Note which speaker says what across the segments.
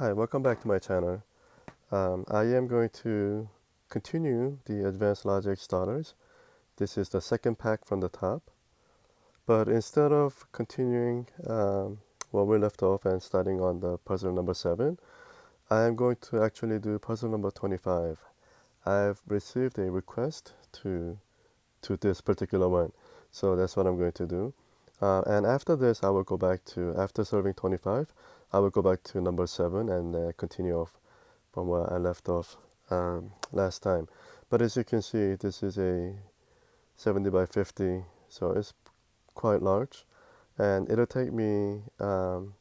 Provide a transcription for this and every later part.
Speaker 1: Hi, welcome back to my channel. I am going to continue the advanced logic starters. This is the second pack from the top. But instead of continuing where we left off and starting on the puzzle number 7, I am going to actually do puzzle number 25. I've received a request to this particular one, so that's what I'm going to do. And after this, I will go back to, after solving 25, I will go back to number 7 and continue off from where I left off last time. But as you can see, this is a 70 by 50, so it's quite large, and it'll take me a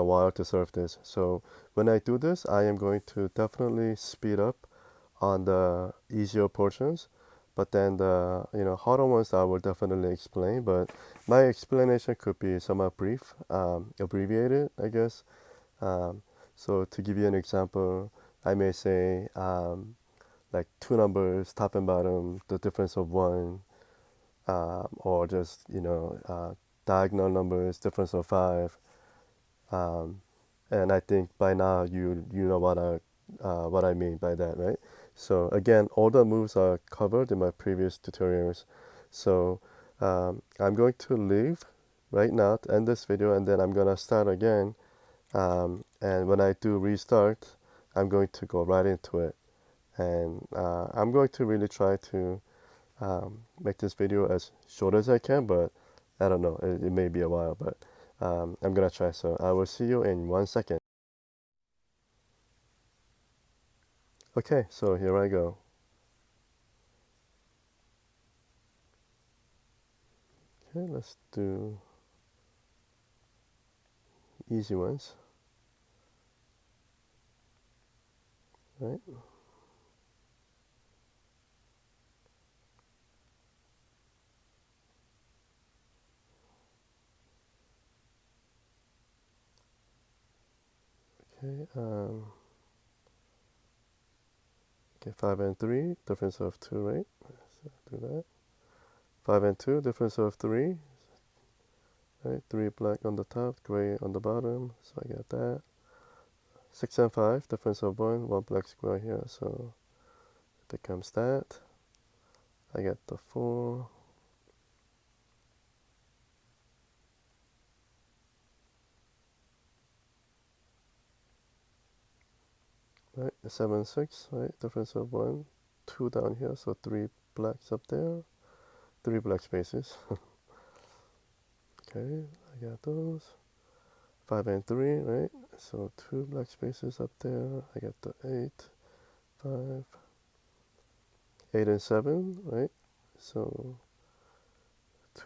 Speaker 1: while to solve this. So when I do this, I am going to definitely speed up on the easier portions, but then the harder ones I will definitely explain. But my explanation could be somewhat brief, abbreviated, I guess. Um, so to give you an example, I may say like two numbers, top and bottom, the difference of one, or just diagonal numbers, difference of five. Um, and I think by now you know what I mean by that, right? So again, all the moves are covered in my previous tutorials. So I'm going to leave right now to end this video, and then I'm gonna start again. And when I do restart, I'm going to go right into it. And I'm going to really try to make this video as short as I can, but I don't know, it may be a while, but I'm gonna try. So I will see you in 1 second. Okay, so here I go. Okay, let's do easy ones, right? Okay, okay, 5 and 3, difference of 2, right? So do that. 5 and 2, difference of 3, right? 3 black on the top, gray on the bottom, so I get that. 6 and 5, difference of 1 black square here, so it becomes that. I get the 4. Right, 7, 6, right? Difference of 1, 2 down here, so 3 blacks up there, 3 black spaces. Okay, I got those. 5 and 3, right? So 2 black spaces up there. I got the 8, 5, 8 and 7, right? So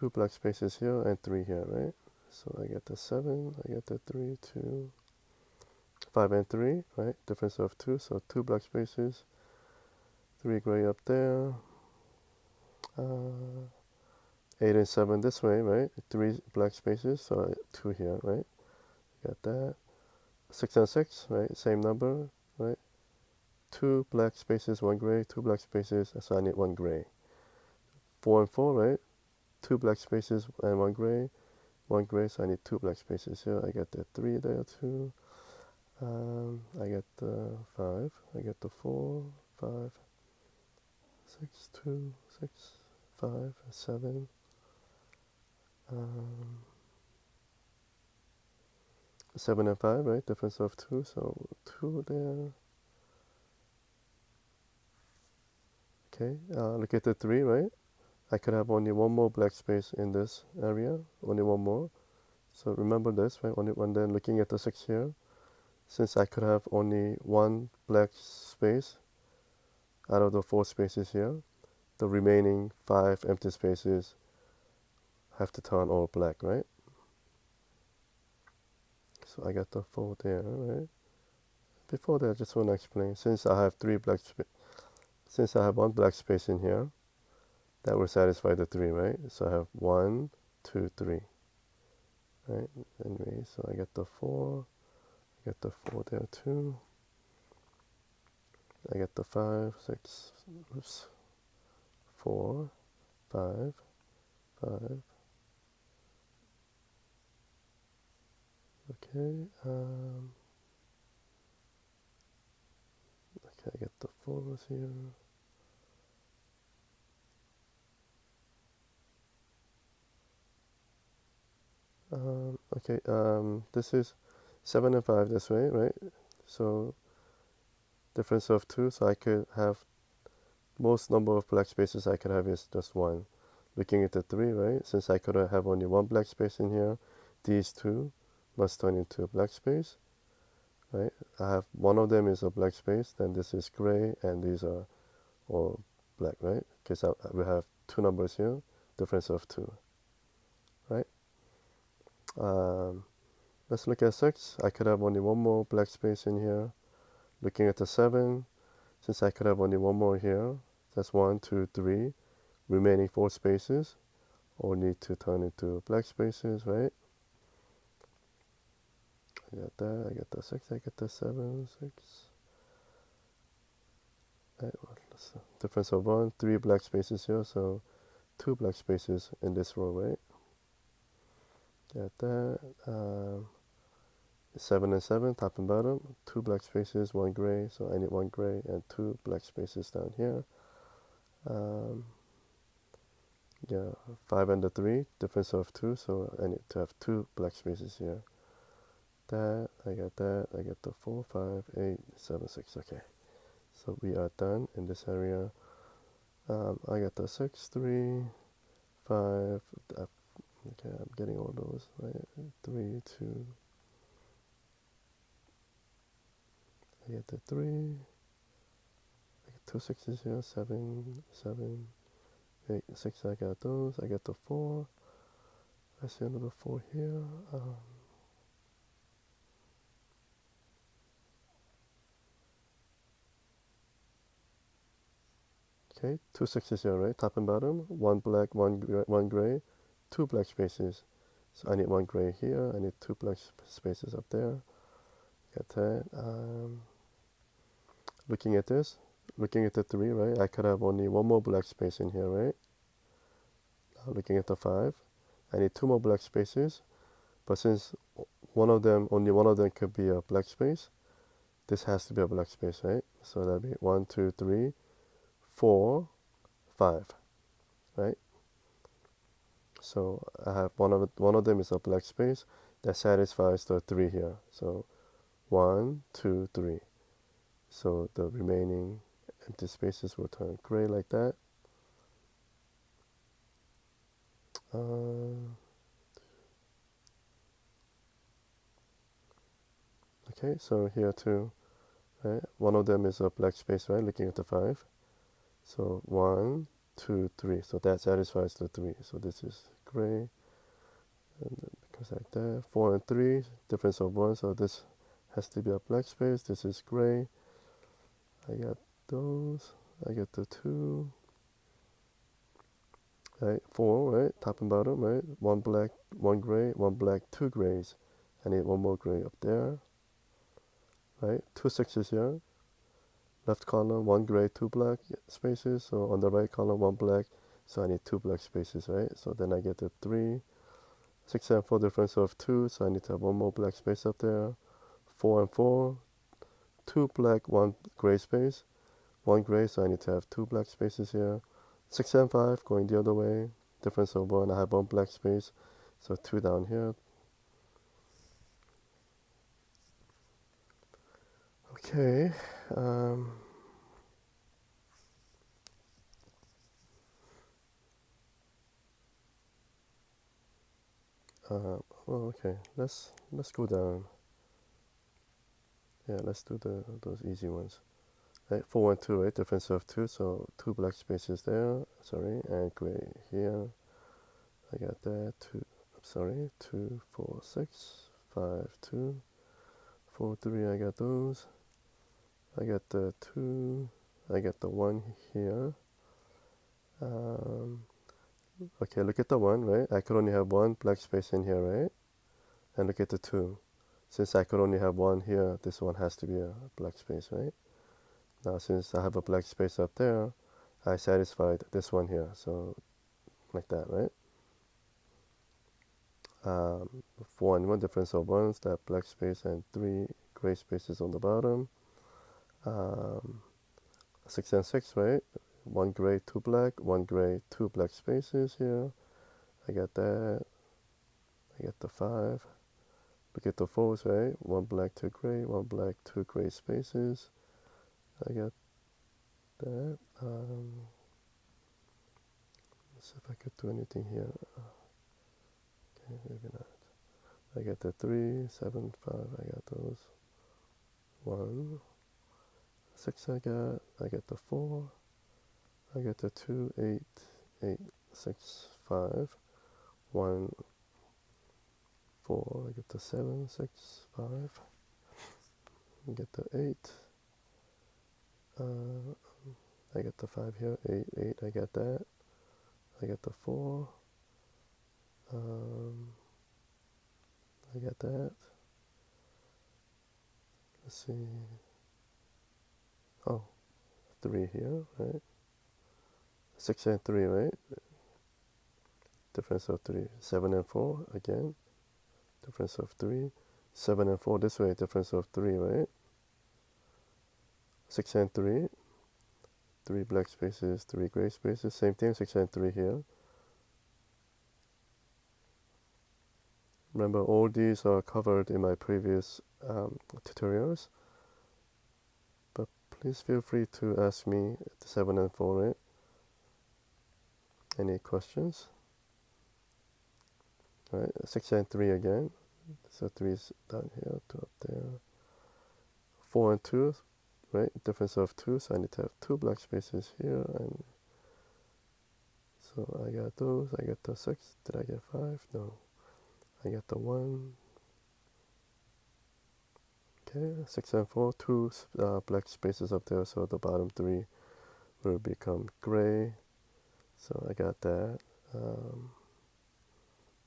Speaker 1: 2 black spaces here and 3 here, right? So I get the 7, I get the 3, 2, 5 and 3, right? Difference of 2, so 2 black spaces, 3 gray up there. 8 and 7 this way, right? 3 black spaces, so 2 here, right? Got that. 6 and 6, right? Same number, right? 2 black spaces, 1 gray, 2 black spaces, so I need 1 gray. 4 and 4, right? 2 black spaces and 1 gray, 1 gray, so I need 2 black spaces here. I get the 3 there too. I get the 5, I get the 4, 5, 6, 2, 6, 5, 7. 7 and 5, right? Difference of 2, so 2 there. Okay, look at the 3, right? I could have only one more black space in this area, only one more. So remember this, right? Only one. Then looking at the 6 here, since I could have only one black space out of the 4 spaces here, the remaining 5 empty spaces have to turn all black, right? So I got the 4 there, right? Before that, I just want to explain, since I have since I have one black space in here, that will satisfy the 3, right? So I have 1, 2, 3, right? Anyway, so I get the 4, I get the 4 there too. I get the 5, 6, oops, 4, 5, 5. Okay, Okay, I get the 4s here. Okay, this is 7 and 5 this way, right? So difference of 2, so I could have most number of black spaces I could have is just 1. Looking at the 3, right? Since I could have only 1 black space in here, these 2 must turn into a black space, right? I have one of them is a black space, then this is gray, and these are all black, right? Because we have 2 numbers here, difference of 2, right? Um, let's look at 6. I could have only one more black space in here. Looking at the 7, since I could have only one more here, that's 1, 2, 3. Remaining 4 spaces all need to turn into black spaces, right? I got that, I get the 6, I get the 7, 6. Right, well, difference of 1, 3 black spaces here, so 2 black spaces in this row, right? Got that. 7 and 7, top and bottom, 2 black spaces, 1 gray, so I need 1 gray and 2 black spaces down here. Yeah, 5 and the 3, difference of 2, so I need to have 2 black spaces here. That, I got that, I get the 4, 5, 8, 7, 6, okay. So we are done in this area. I got the 6, 3, 5, okay, I'm getting all those, right? 3, 2, I get the 3, I get 2 6s here, 7, 7, 8, 6, I got those, I get the 4, I see another 4 here, okay, 2 6s here, right? Top and bottom, 1 black, 1 gray, 2 black spaces. So I need 1 gray here, I need 2 black spaces up there. Got that. Looking at this, looking at the 3, right? I could have only 1 more black space in here, right? Now looking at the 5, I need 2 more black spaces. But since only one of them could be a black space, this has to be a black space, right? So that'd be 1, 2, 3, 4, 5, right? So I have one of them is a black space that satisfies the 3 here. So 1, 2, 3. So the remaining empty spaces will turn gray like that. Okay, so here too, right? One of them is a black space, right? Looking at the 5. So 1, 2, 3. So that satisfies the 3. So this is gray. And then it goes like that. 4 and 3, difference of 1. So this has to be a black space. This is gray. I got those. I get the 2. Right, 4, right? Top and bottom, right? 1 black, 1 gray, 1 black, 2 grays. I need 1 more gray up there. Right? 2 6s here. Left column, 1 gray, 2 black spaces. So on the right column, 1 black. So I need 2 black spaces, right? So then I get the 3. 6 and 4, difference of 2. So I need to have 1 more black space up there. 4 and 4. 2 black, 1 gray space. 1 gray, so I need to have 2 black spaces here. 6 and 5, going the other way. Difference of 1, I have 1 black space. So 2 down here. Okay. Well, okay. Let's go down. Yeah, let's do those easy ones. Right, 4 and 2, right? Difference of 2, so 2 black spaces there. Sorry, and gray here. I got that. 2. Sorry, 2, 4, 6, 5, 2, 4, 3. I got those. I got the 2. I got the 1 here. Okay, look at the 1, right? I could only have 1 black space in here, right? And look at the 2. Since I could only have 1 here, this one has to be a black space, right? Now, since I have a black space up there, I satisfied this one here. So, like that, right? 4 and 1, difference of 1s, that black space and 3 gray spaces on the bottom. 6 and 6, right? One gray, two black, one gray, two black spaces here. I got that. I get the 5. Look at the 4s, right? One black, two gray, one black, two gray spaces. I got that. Let's see if I could do anything here. Okay, maybe not. I get the 3, 7, 5. I got those. 1, 6 I get the 4. I get the 2, 8, 8, 6, 5. 1, 4. I get the 7, 6, 5. I get the 8. I get the 5 here. 8, 8. I get that. I get the 4. I get that. Let's see. Oh, 3 here, right? 6 and 3, right? Difference of 3. 7 and 4, again. Difference of 3. 7 and 4 this way, difference of 3, right? 6 and 3. 3 black spaces, 3 gray spaces. Same thing, 6 and 3 here. Remember, all these are covered in my previous tutorials. But please feel free to ask me at 7 and 4, right? Any questions? All right, 6 and 3 again. So 3 is down here, 2 up there. 4 and 2, right? Difference of 2, so I need to have 2 black spaces here. And so I got those. I get the 6. Did I get 5? No. I get the 1. Okay, 6 and 4, 2 black spaces up there, so the bottom 3 will become gray. So I got that.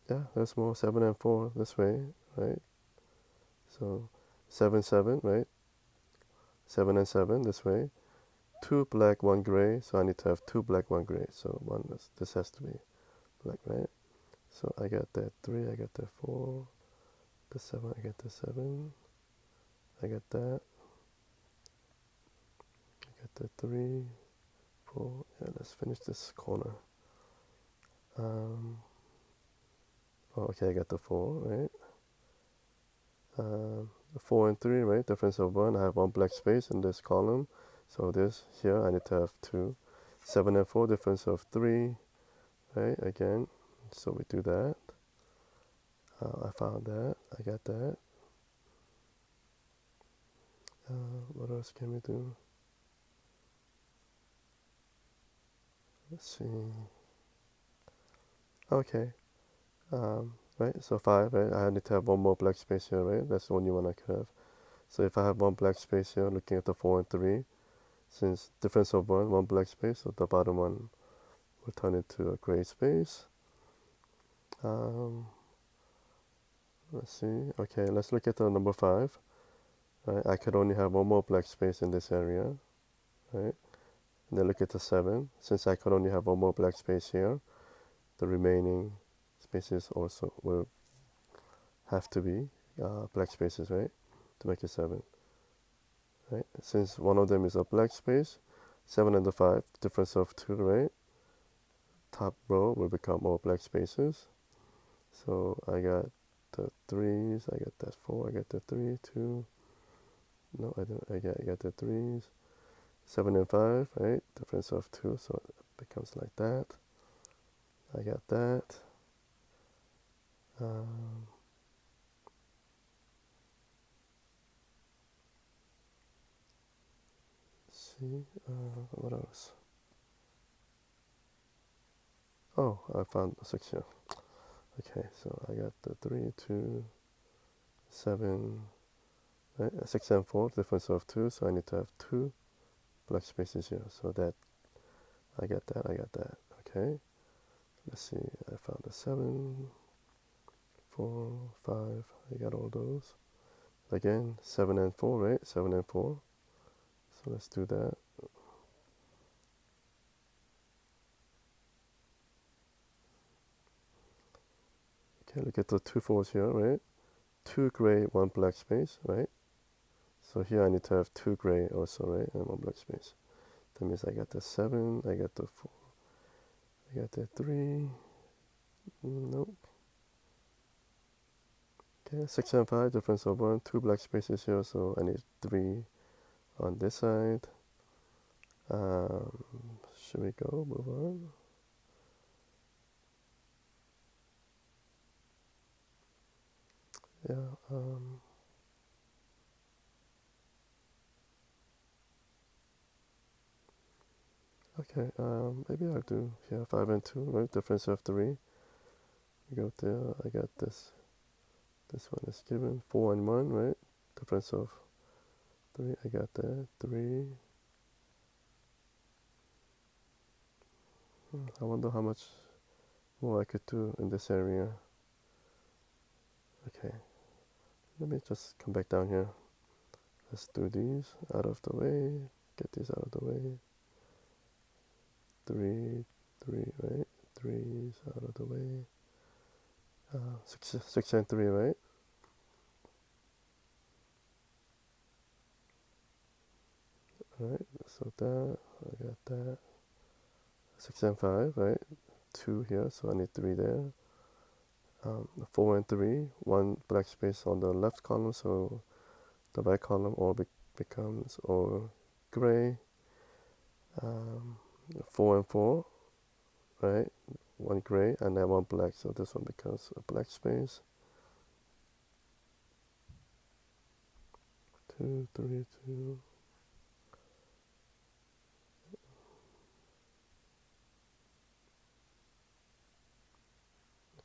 Speaker 1: Yeah, there's more. 7 and 4 this way, right? So 7, 7, right? 7 and 7 this way. 2 black, 1 gray, so I need to have 2 black, 1 gray. So this has to be black, right? So I got that 3, I got that 4, the 7, I get the 7, I get that, I get the 3, 4. Yeah, let's finish this corner. Oh, okay, I got the 4, right? 4 and 3, right? Difference of 1. I have 1 black space in this column. So this here, I need to have 2. 7 and 4, difference of 3, right? Again, so we do that. I found that. I got that. What else can we do? Let's see. Okay. Right, so 5, right? I need to have 1 more black space here, right? That's the only one I could have. So if I have 1 black space here, looking at the 4 and 3, since difference of 1 black space, so the bottom one will turn into a gray space. Let's see. Okay, let's look at the number 5. Right, I could only have 1 more black space in this area, right? And then look at the 7. Since I could only have 1 more black space here, the remaining spaces also will have to be black spaces, right? To make it 7, right? Since one of them is a black space, 7 and the 5, difference of 2, right? Top row will become all black spaces. So I got the 3s, I got that 4, I got the 3, 2. No, I don't. I got the 3s. 7 and 5, right? Difference of 2, so it becomes like that. I got that. See, what else? Oh, I found the 6 here. Okay, so I got the 3, 2, 7, right? 6 and 4, difference of 2, so I need to have 2 black spaces here. So that, I got that, I got that. Okay, let's see, I found the 7, 4, 5, I got all those. Again, 7 and 4, right? 7 and 4. So let's do that. Okay, look at the 2 4s here, right? 2 gray, 1 black space, right? So here I need to have 2 gray also, right? And 1 black space. That means I got the 7, I got the 4, I got the 3. Nope. Okay, 6 and 5, difference of 1, 2 black spaces here, so I need 3 on this side. Should we go? Move on. Yeah. Okay. Maybe I'll do 5 and 2, right? Difference of 3. We go there. I got this. This one is given 4 and 1, right? Difference of 3. I got that 3. I wonder how much more I could do in this area. Okay. Let me just come back down here. Let's do these out of the way. Get these out of the way. 3, 3, right? 3's out of the way. 6 and 3, right? Alright, so that, I got that. 6 and 5, right? 2 here, so I need 3 there. 4 and 3, 1 black space on the left column, so the right column all becomes all gray. 4 and 4, right? 1 gray and then 1 black, so this one becomes a black space. 2, 3, 2.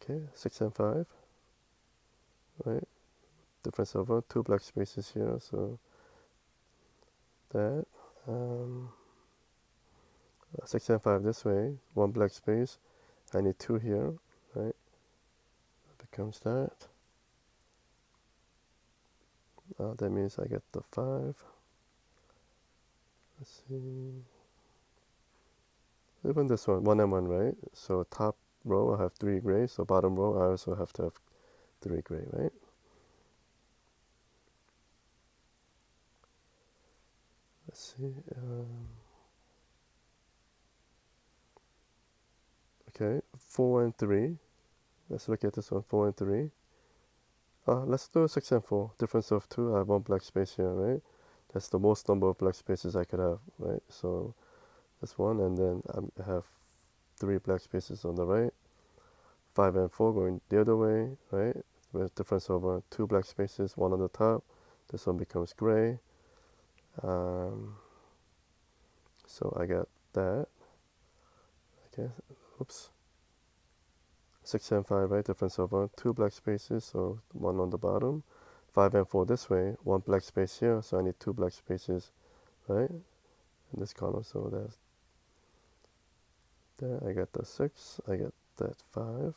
Speaker 1: Okay, 6 and 5, right? Difference over 2 black spaces here, so that. 6 and 5 this way, 1 black space. I need 2 here, right? That becomes that. That means I get the 5. Let's see. Even this one, 1 and 1, right? So top row I have 3 gray, so bottom row I also have to have 3 gray, right? Let's see. Okay, 4 and 3. Let's look at this one, 4 and 3. Let's do 6 and 4. Difference of 2. I have 1 black space here, right? That's the most number of black spaces I could have, right? So that's 1, and then I have 3 black spaces on the right. 5 and 4 going the other way, right? With difference of 2 black spaces, 1 on the top. This one becomes gray. So I got that. Okay, oops. 6 and 5, right? Difference of 2 black spaces, so 1 on the bottom. 5 and 4 this way, 1 black space here, so I need 2 black spaces, right? In this column, so that's there. I got the 6, I got that 5.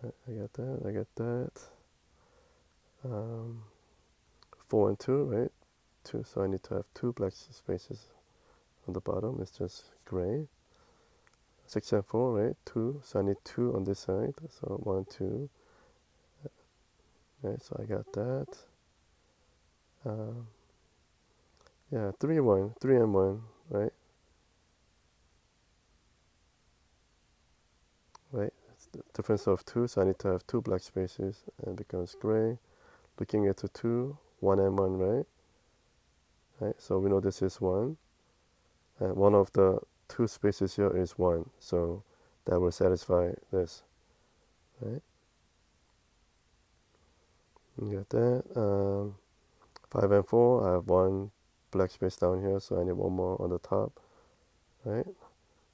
Speaker 1: I got that, I got that. 4 and 2, right? 2, so I need to have 2 black spaces on the bottom. It's just gray. 6 and 4, right? 2, so I need 2 on this side. So 1, 2. Right, so I got that. Yeah, 3 and 1, 3 and 1, right? Right, it's the difference of 2, so I need to have 2 black spaces, and it becomes gray. Looking at the 2, 1 and 1, right? Right, so we know this is 1, and one of the 2 spaces here is 1, so that will satisfy this, right? You got that. 5 and 4, I have 1 black space down here, so I need 1 more on the top, right?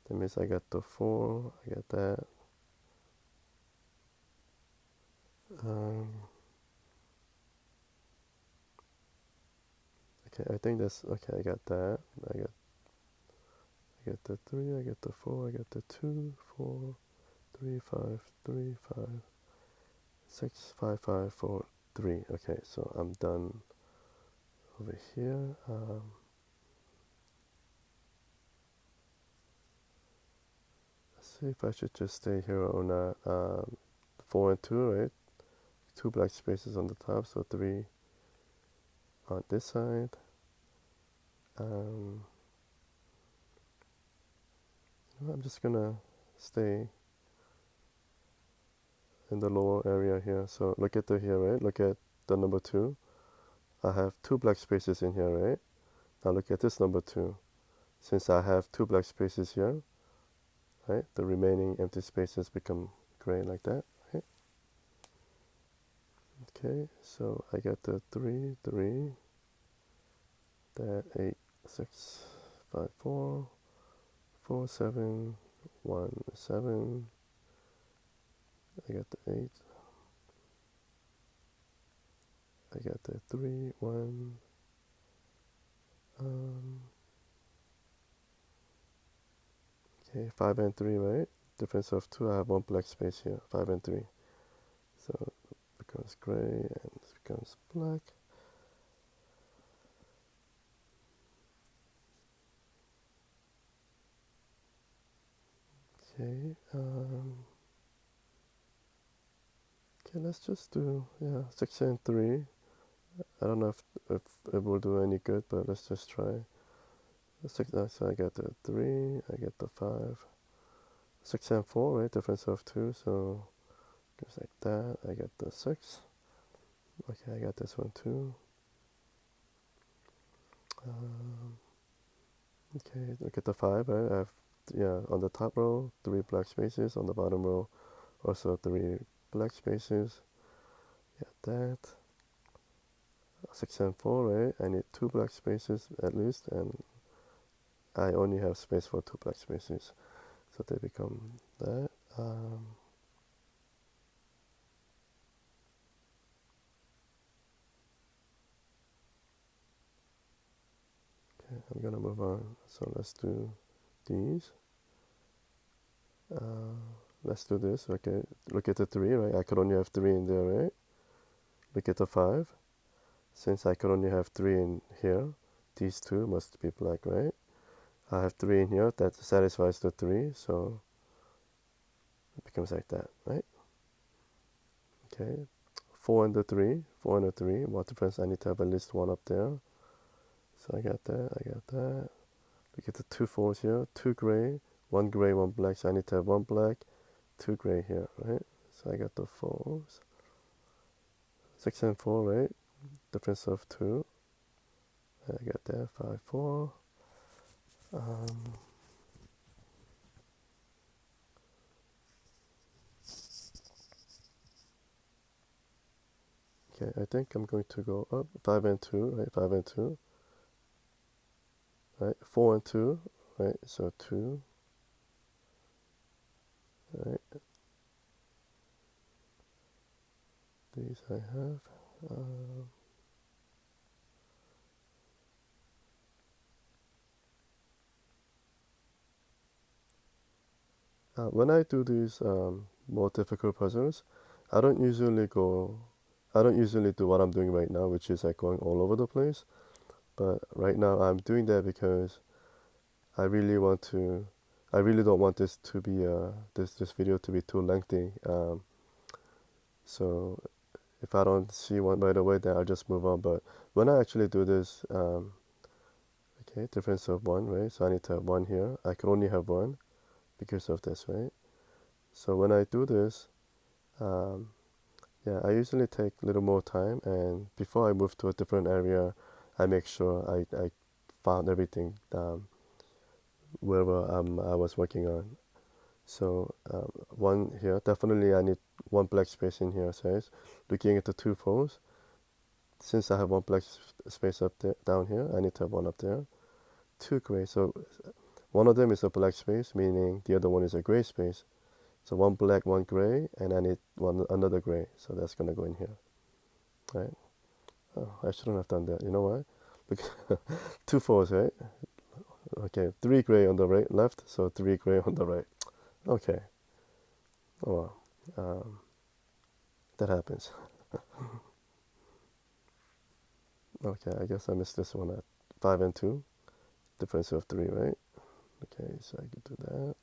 Speaker 1: That means I got the 4, I got that. Okay, I think that's okay. I got that. I got the 3. I got the 4. I got the 2, 4, 3, 5, 3, 5, 6, 5, 5, 4, 3. Okay, so I'm done over here. Let's see if I should just stay here or not. 4 and 2, right? 2 black spaces on the top, so 3 on this side. Um, I'm just gonna stay in the lower area here. So look at the here, right? Look at the number 2. I have 2 black spaces in here, right? Now look at this number 2. Since I have 2 black spaces here, right? The remaining empty spaces become gray like that, right? Okay, so I got the 3, 3, that 8, 6, 5, 4, 4, 7, 1, 7. I got the 8. I got the 3, 1. Okay, 5 and 3, right? Difference of 2, I have 1 black space here, 5 and 3. So it becomes gray and it becomes black. Okay, okay, let's just do, 6 and 3. I don't know if it will do any good, but let's just try. So I get the 3, I get the 5. 6 and 4, right? Difference of 2, so goes like that. I get the 6. Okay, I got this one too. Okay, look at the 5, right? I have, on the top row, 3 black spaces. On the bottom row, also 3 black spaces. Got that. 6 and 4, right? I need 2 black spaces at least, and I only have space for 2 black spaces. So they become that. Okay, I'm gonna move on. So let's do these. Let's do this. Okay, look at the 3, right? I could only have 3 in there, right? Look at the 5. Since I could only have 3 in here, these 2 must be black, right? I have 3 in here, that satisfies the 3, so it becomes like that, right? Okay, 4 and the 3, 4 and the 3, what difference? I need to have at least 1 up there. So I got that, I got that. Look at the 2 4s here, 2 gray, 1 gray, 1 black, so I need to have 1 black, 2 gray here, right? So I got the 4s. 6 and 4, right? Difference of 2. I got that, 5, 4. Okay, I think I'm going to go up 5 and 2, right? 5 and 2, right? 4 and 2, right? So 2, right? These I have. When I do these more difficult puzzles, I don't usually go. I don't usually do what I'm doing right now, which is like going all over the place. But right now I'm doing that because I really want to. I really don't want this to be this video to be too lengthy. So if I don't see one right away, then I'll just move on. But when I actually do this, okay, difference of 1, right? So I need to have 1 here. I can only have 1 because of this, right? So when I do this, I usually take a little more time, and before I move to a different area, I make sure I found everything wherever I was working on. So 1 here, definitely I need 1 black space in here, says. Looking at the 2 4s, since I have 1 black space up there, down here, I need to have 1 up there. 2 gray, so one of them is a black space, meaning the other one is a gray space. So 1 black, 1 gray, and I need another gray, so that's gonna go in here, right? Oh, I shouldn't have done that. You know why? Look, 2 4s, right? Okay, 3 gray on the right, left, so 3 gray on the right. Okay. Oh well, that happens. Okay, I guess I missed this one at 5 and 2. Difference of 3, right? Okay, so I could do that.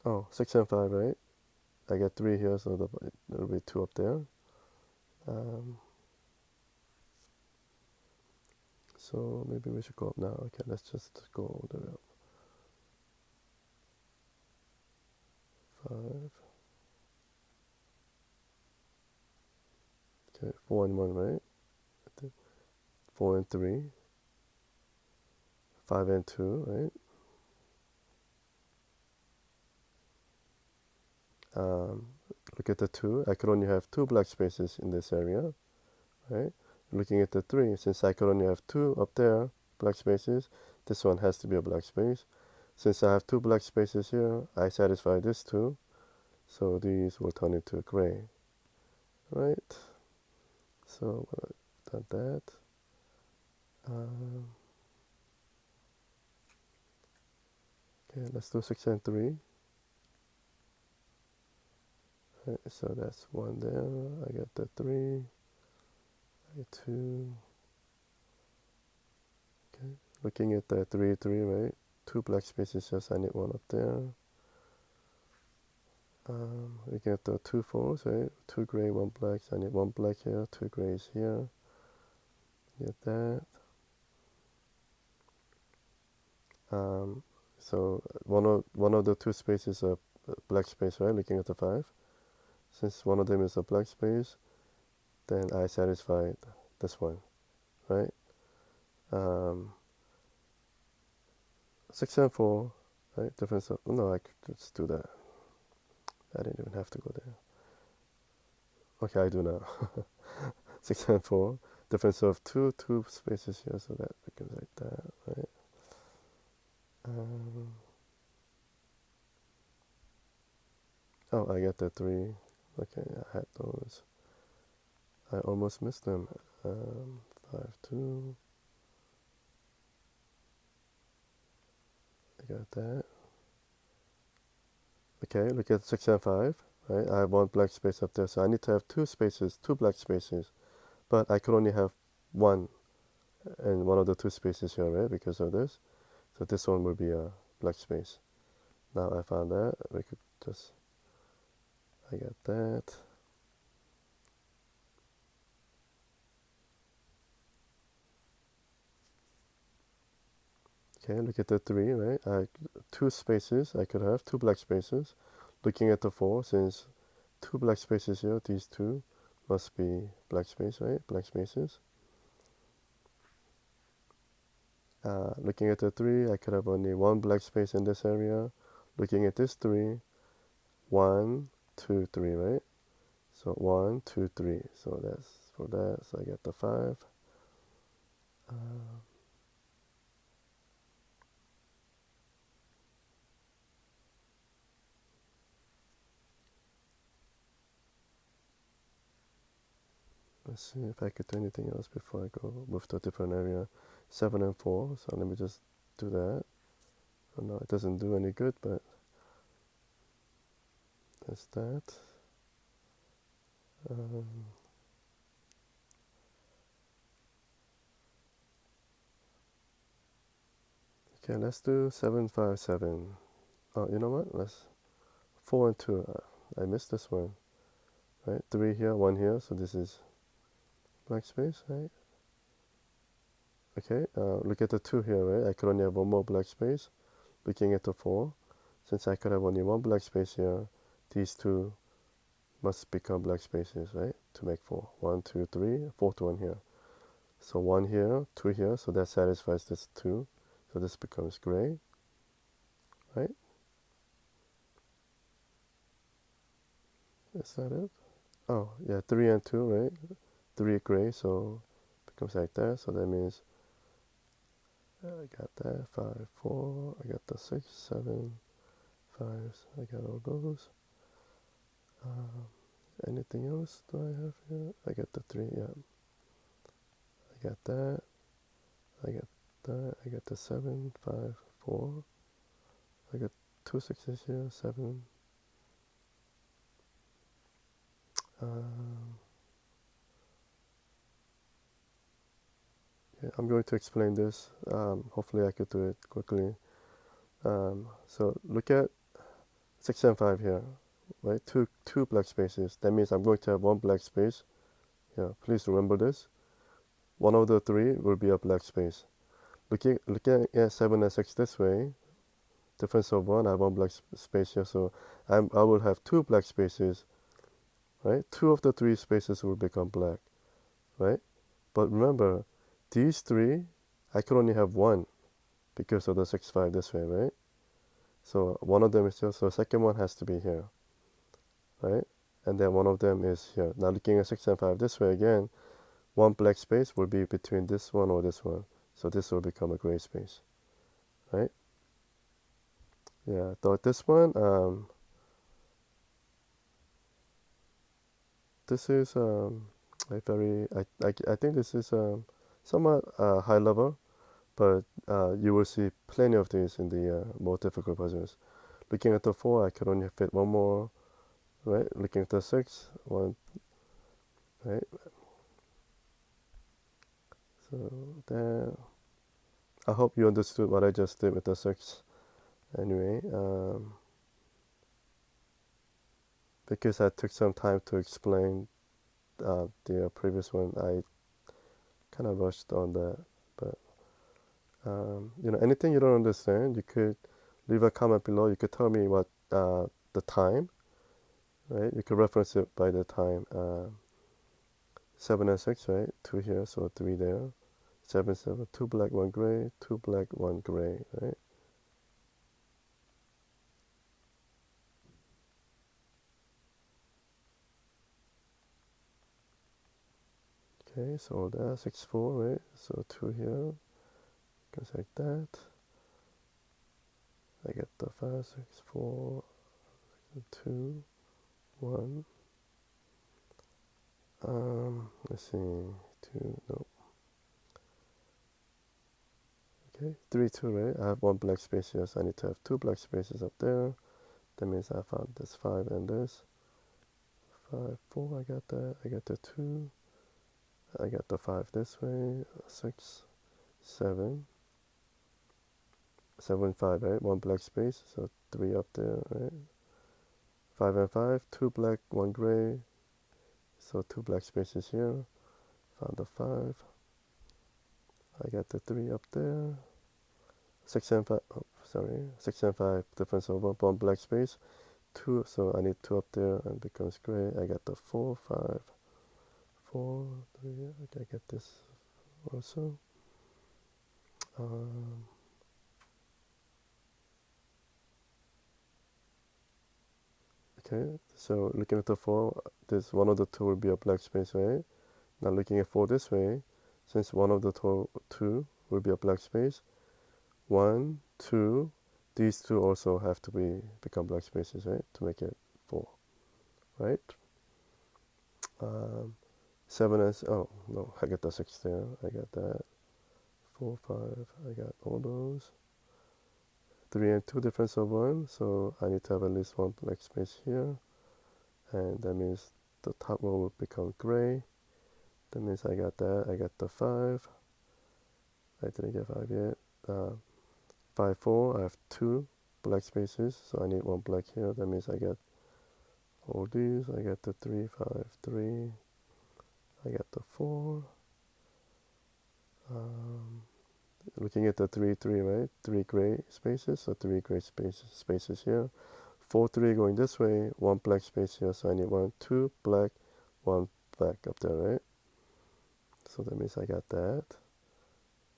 Speaker 1: Oh, 6 and 5, right? I get 3 here, so there'll be 2 up there. Um, so maybe we should go up now. Okay, let's just go all the way up. 5. Okay, 4 and 1, right? 4 and 3. 5 and 2, right? Um, Look at the 2. I could only have 2 black spaces in this area, right? Looking at the 3, since I could only have 2 up there, black spaces, this one has to be a black space. Since I have 2 black spaces here, I satisfy this 2, so these will turn into gray, right? So I've done that. Um, okay, let's do 6 and 3. Right, so that's 1 there. I get the 3. I get 2. Okay, looking at the 3, 3, right? 2 black spaces, just I need 1 up there. We get the 2 4s, right? 2 gray, 1 black. So I need 1 black here, 2 grays here. Get that. So one of the 2 spaces is a black space, right? Looking at the 5. Since one of them is a black space, then I satisfied this one, right? Um, 6 and 4, right? Difference of, no, I could just do that. I didn't even have to go there. Okay, I do now. 6 and 4, difference of 2 spaces here, so that becomes like that, right? Oh, I get the 3. Okay, I had those. I almost missed them. 5 2. I got that. Okay, look at 6 and 5. Right, I have 1 black space up there, so I need to have 2 spaces, 2 black spaces. But I could only have 1 in one of the 2 spaces here, right? Because of this. So this one will be a black space. Now I found that. We could just, I got that. Okay, look at the 3, right? 2 spaces, I could have 2 black spaces. Looking at the 4, since 2 black spaces here, these 2 must be black space, right? Black spaces. Looking at the 3, I could have only 1 black space in this area. Looking at this 3, 1, 2, 3, right? So 1, 2, 3. So that's for that. So I get the 5. Let's see if I could do anything else before I go move to a different area. 7 and 4. So let me just do that. Oh, no, it doesn't do any good, but that's that. Okay, let's do 7 5 7. Oh, you know what? Let's 4 and 2. I missed this one. Right? 3 here, 1 here. So this is black space, right? Okay, look at the 2 here, right? I could only have 1 more black space. Looking at the 4, since I could have only 1 black space here, these 2 must become black spaces, right? To make 4. 1, 2, 3, 4th one here. So 1 here, 2 here, so that satisfies this 2. So this becomes gray, right? Is that it? Oh, yeah, 3 and 2, right? 3 gray, so becomes like that. So that means I got that. 5, 4, I got the 6, 7, 5, I got all those. Anything else do I have here? I got the 3, yeah. I got that. I got that. I got the 7, 5, 4. I got 2 6s here, 7. Yeah, I'm going to explain this. Hopefully I could do it quickly. So look at 6 and 5 here. right? Two black spaces. That means I'm going to have one black space. Yeah, please remember this. One of the three will be a black space. Looking at 7 and 6 this way, difference of 1, I have one black space here, so I will have two black spaces, right? Two of the three spaces will become black, right? But remember, these three, I can only have one because of the 6, 5 this way, right? So one of them is here, so the second one has to be here, right? And then one of them is here. Now looking at 6 and 5 this way again, one black space will be between this one or this one. So this will become a gray space, right? Yeah, so this one, this is a very, I think this is somewhat high level, but you will see plenty of these in the more difficult puzzles. Looking at the 4, I can only fit one more, right? Looking at the 6, one, right? So there, I hope you understood what I just did with the 6. Anyway, because I took some time to explain the previous one, I kind of rushed on that. But anything you don't understand, you could leave a comment below. You could tell me what the time, right? You could reference it by the time. 7 and 6, right? 2 here, so 3 there. 7, 7, 2 black, 1 gray, 2 black, 1 gray, right? Okay, so that's 6, 4, right? So 2 here, goes like that. I get the 5, 6, 4, 2, 1. Let's see, 2, no. Okay, 3, 2, right? I have one black space here, so I need to have two black spaces up there. That means I found this 5 and this. 5, 4, I got that. I got the 2. I got the 5 this way. 6, 7. 7, 5, right? One black space, so 3 up there, right? 5 and 5, 2 black, 1 gray. So 2 black spaces here. Found the 5. I got the 3 up there. 6 and 5, oh, sorry. 6 and 5, difference of one black space. 2, so I need 2 up there and it becomes gray. I got the 4, 5, 4, 3. Okay, I get this also. Okay, so looking at the 4, this one of the 2 will be a black space, right? Now looking at 4 this way, since one of the 2 will be a black space, 1, 2, these 2 also have to become black spaces, right? To make it 4, right? 7 is, oh no, I got the 6 there, I got that. 4, 5, I got all those. 3 and 2 difference of 1, so I need to have at least one black space here. And that means the top one will become gray. That means I got that. I got the 5. I didn't get 5 yet. 5, 4. I have 2 black spaces, so I need one black here. That means I get all these. I got the 3, 5, 3. I got the 4. Looking at the 3, 3, right? 3 gray spaces, so 3 gray spaces here. 4, 3 going this way. One black space here, so I need 1, 2 black, 1 black up there, right? So that means I got that.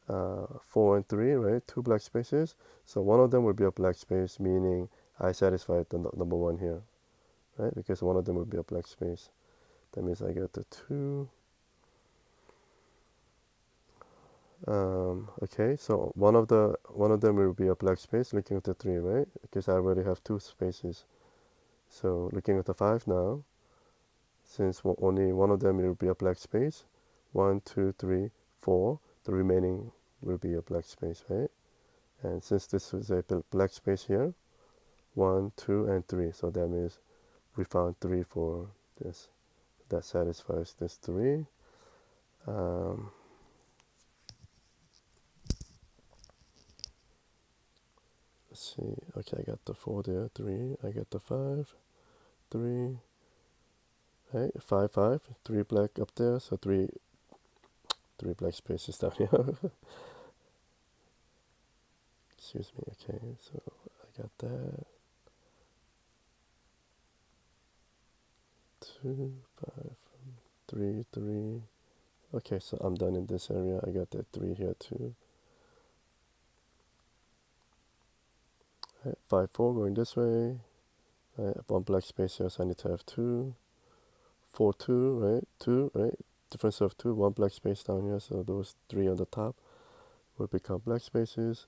Speaker 1: 4 and 3, right? 2 black spaces. So one of them will be a black space, meaning I satisfied the number 1 here, right? Because one of them will be a black space. That means I get the 2. Okay, so one of them will be a black space. Looking at the 3, right? Because I already have 2 spaces. So looking at the 5 now, since only one of them will be a black space, 1, 2, 3, 4. The remaining will be a black space, right? And since this is a black space here, 1, 2, and 3. So that means we found 3 for this. That satisfies this 3. Let's see. Okay, I got the 4 there, 3. I got the 5. 3, right? 5, 5, 3 black up there, so three black spaces down here. Excuse me. Okay, so I got that. 2, 5, 3, 3. Okay, so I'm done in this area. I got that 3 here too. Right, 5, 4 going this way. Right, one black space here, so I need to have 2. 4, 2, right? 2, right? Difference of 2, one black space down here, so those 3 on the top will become black spaces.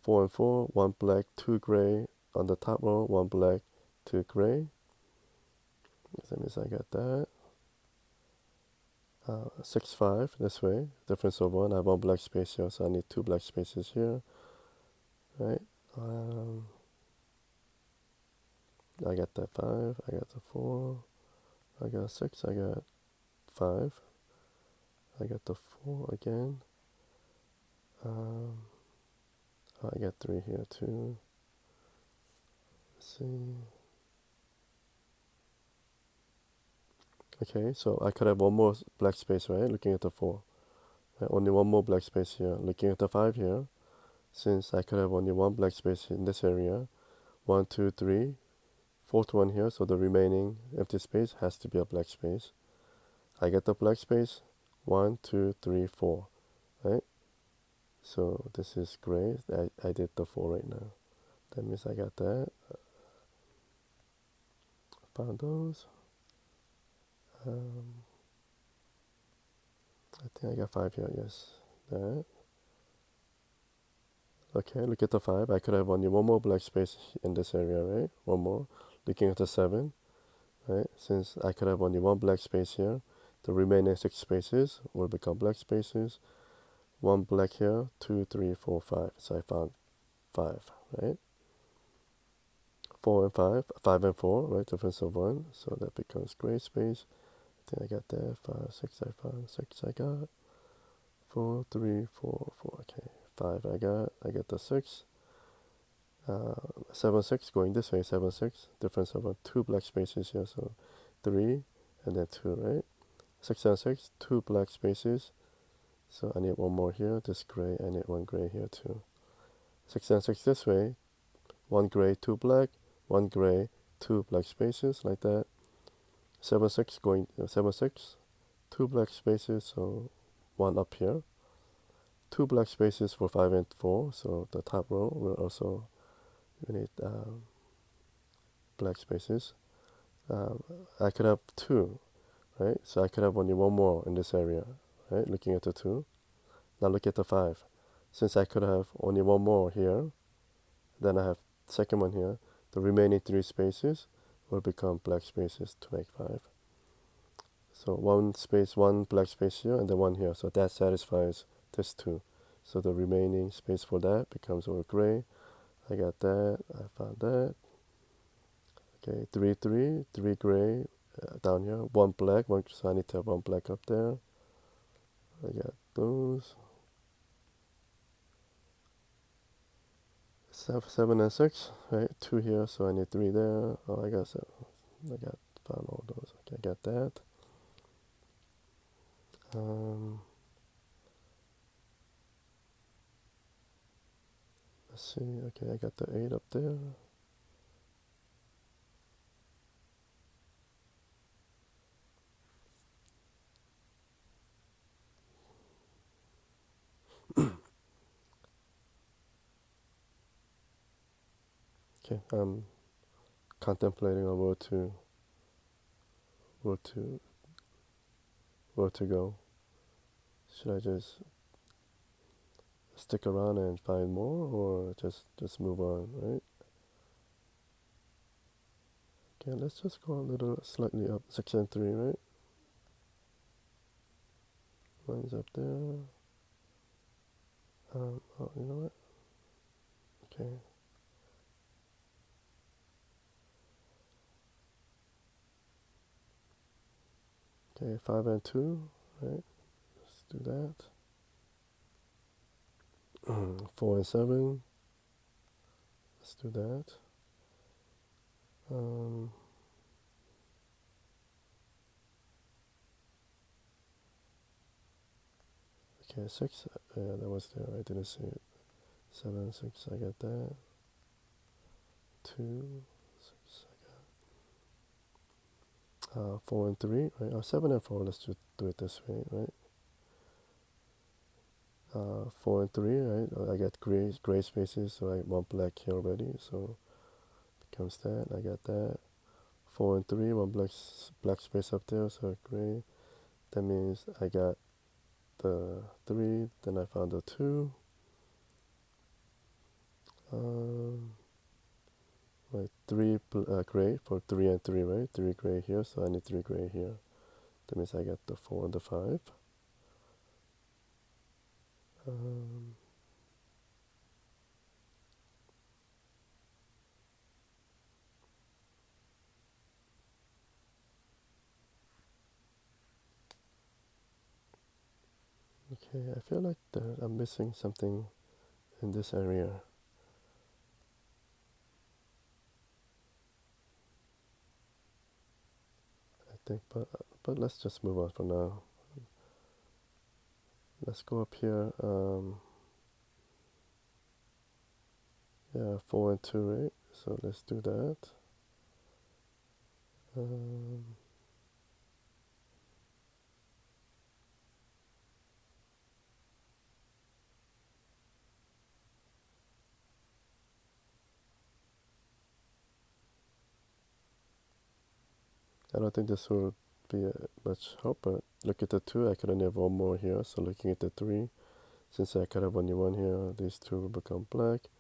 Speaker 1: 4 and 4, one black, 2 gray on the top row, one black, 2 gray. That means I got that. 6, 5 this way, difference of 1. I have one black space here, so I need 2 black spaces here, right? I got that 5, I got the 4, I got 6, I got 5, I got the 4 again. I got 3 here too. Let's see. Okay, so I could have one more black space, right? Looking at the 4. Right? Only one more black space here. Looking at the 5 here, since I could have only one black space in this area, 1, 2, 3, fourth one here, so the remaining empty space has to be a black space. I get the black space, 1, 2, 3, 4, right? So this is gray. I did the 4 right now. That means I got that. Found those. I think I got 5 here, yes. That. Okay, look at the 5. I could have only one more black space in this area, right? One more. Looking at the 7, right? Since I could have only one black space here, the remaining 6 spaces will become black spaces. One black here, 2, 3, 4, 5. So I found 5, right? 4 and 5, 5 and 4, right? Difference of 1. So that becomes gray space. I think I got that. 5, 6, I found 6, I got. 4, 3, 4, 4. Okay. 5, I got the 6. 7, 6 going this way, 7, 6. Difference of 2 black spaces here, so 3 and then 2, right? 6 and 6, 2 black spaces. So I need one more here, this gray, I need one gray here too. 6 and 6 this way, 1 gray, 2 black, 1 gray, 2 black spaces, like that. 7, 6 going, 7, 6, 2 black spaces, so 1 up here. 2 black spaces for 5 and 4, so the top row will also, we need black spaces. I could have 2, right? So I could have only one more in this area, right? Looking at the 2. Now look at the 5. Since I could have only one more here, then I have second one here. The remaining 3 spaces will become black spaces to make 5. So one space, one black space here, and then one here. So that satisfies this 2. So the remaining space for that becomes all gray. I got that. I found that. Okay, 3, 3, 3 gray down here. 1 black. So I need to have 1 black up there. I got those. 7 and 6, right? 2 here, so I need 3 there. Oh, I got 7. I got found all those. Okay, I got that. Let's see. Okay, I got the 8 up there. Okay, I'm contemplating on where to where to go. Should I just stick around and find more, or just move on, right? Okay, let's just go a little slightly up. 6 and 3, right? One's up there. Oh, you know what? Okay. Okay, 5 and 2, right? Let's do that. 4 and 7. Let's do that. Okay, 6, yeah, that was there, I didn't see it. 7, 6, I got that. 2, 6, 4 and 3, right? 7 and 4, let's just do it this way, right? 4 and 3, right? I got gray spaces, so I want black here already, so becomes that, I got that. 4 and 3, one black space up there, so gray. That means I got the 3, then I found the 2. Right, 3 gray for 3 and 3, right? 3 gray here, so I need 3 gray here. That means I get the 4 and the 5. Okay, I feel like I'm missing something in this area. I think, but let's just move on for now. Let's go up here. Yeah, 4 and 2, right? So let's do that. I don't think this will be much help, but look at the 2, I could only have one more here, so looking at the 3, since I could have only one here, these 2 will become black.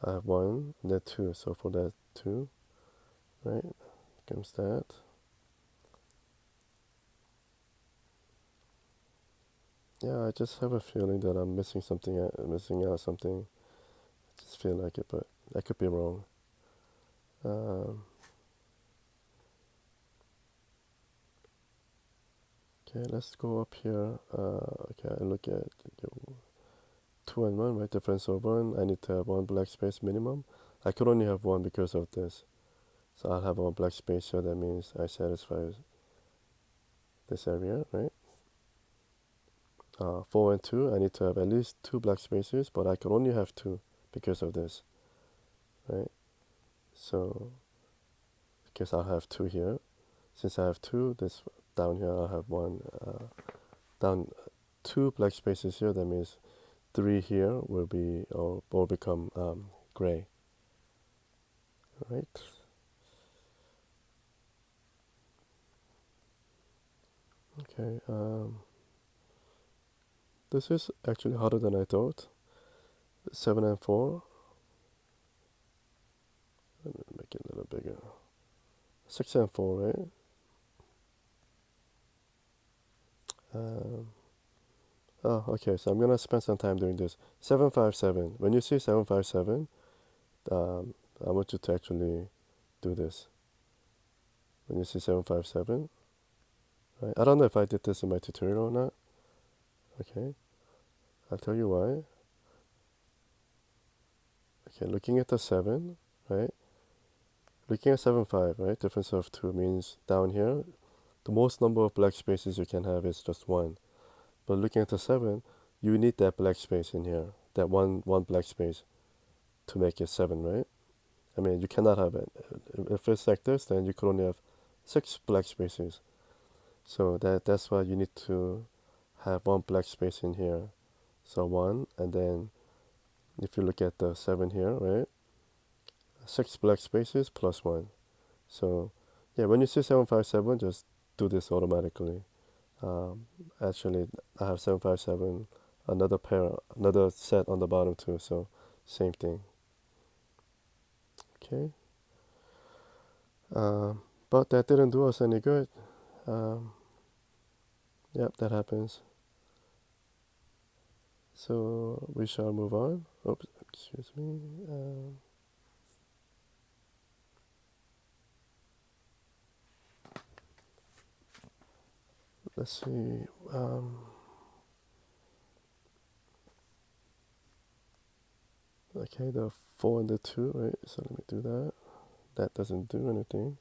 Speaker 1: I have 1, and then 2, so for that 2, right, comes that. Yeah, I just have a feeling that I'm missing something, missing out something. I just feel like it, but I could be wrong. Okay, let's go up here. Okay, I look at 2 and 1, right? Difference of 1. I need to have 1 black space minimum. I could only have 1 because of this. So I'll have 1 black space here. That means I satisfy this area, right? 4 and 2, I need to have at least 2 black spaces, but I can only have 2 because of this, right? So, because I'll have 2 here. Since I have 2, this down here I'll have 1, down 2 black spaces here. That means 3 here will be, or become gray, right? Okay, this is actually harder than I thought. 7 and 4. Let me make it a little bigger. 6 and 4, right? Oh, okay, so I'm gonna spend some time doing this. 757. When you see 757, I want you to actually do this. When you see 757, right? I don't know if I did this in my tutorial or not. Okay, I'll tell you why. Okay, looking at the 7, right? Looking at 7-5, right? Difference of 2 means down here, the most number of black spaces you can have is just 1. But looking at the 7, you need that black space in here, that one black space to make it 7, right? I mean, you cannot have it. If it's like this, then you could only have 6 black spaces. So that's why you need to have 1 black space in here. So 1, and then if you look at the 7 here, right? 6 black spaces plus 1. So yeah, when you see 757, just do this automatically. Actually, I have 757, another pair, another set on the bottom too, so same thing. Okay. But that didn't do us any good. Yep, that happens. So we shall move on. Oops, excuse me. Let's see. Okay, the 4 and the 2, right? So let me do that. That doesn't do anything.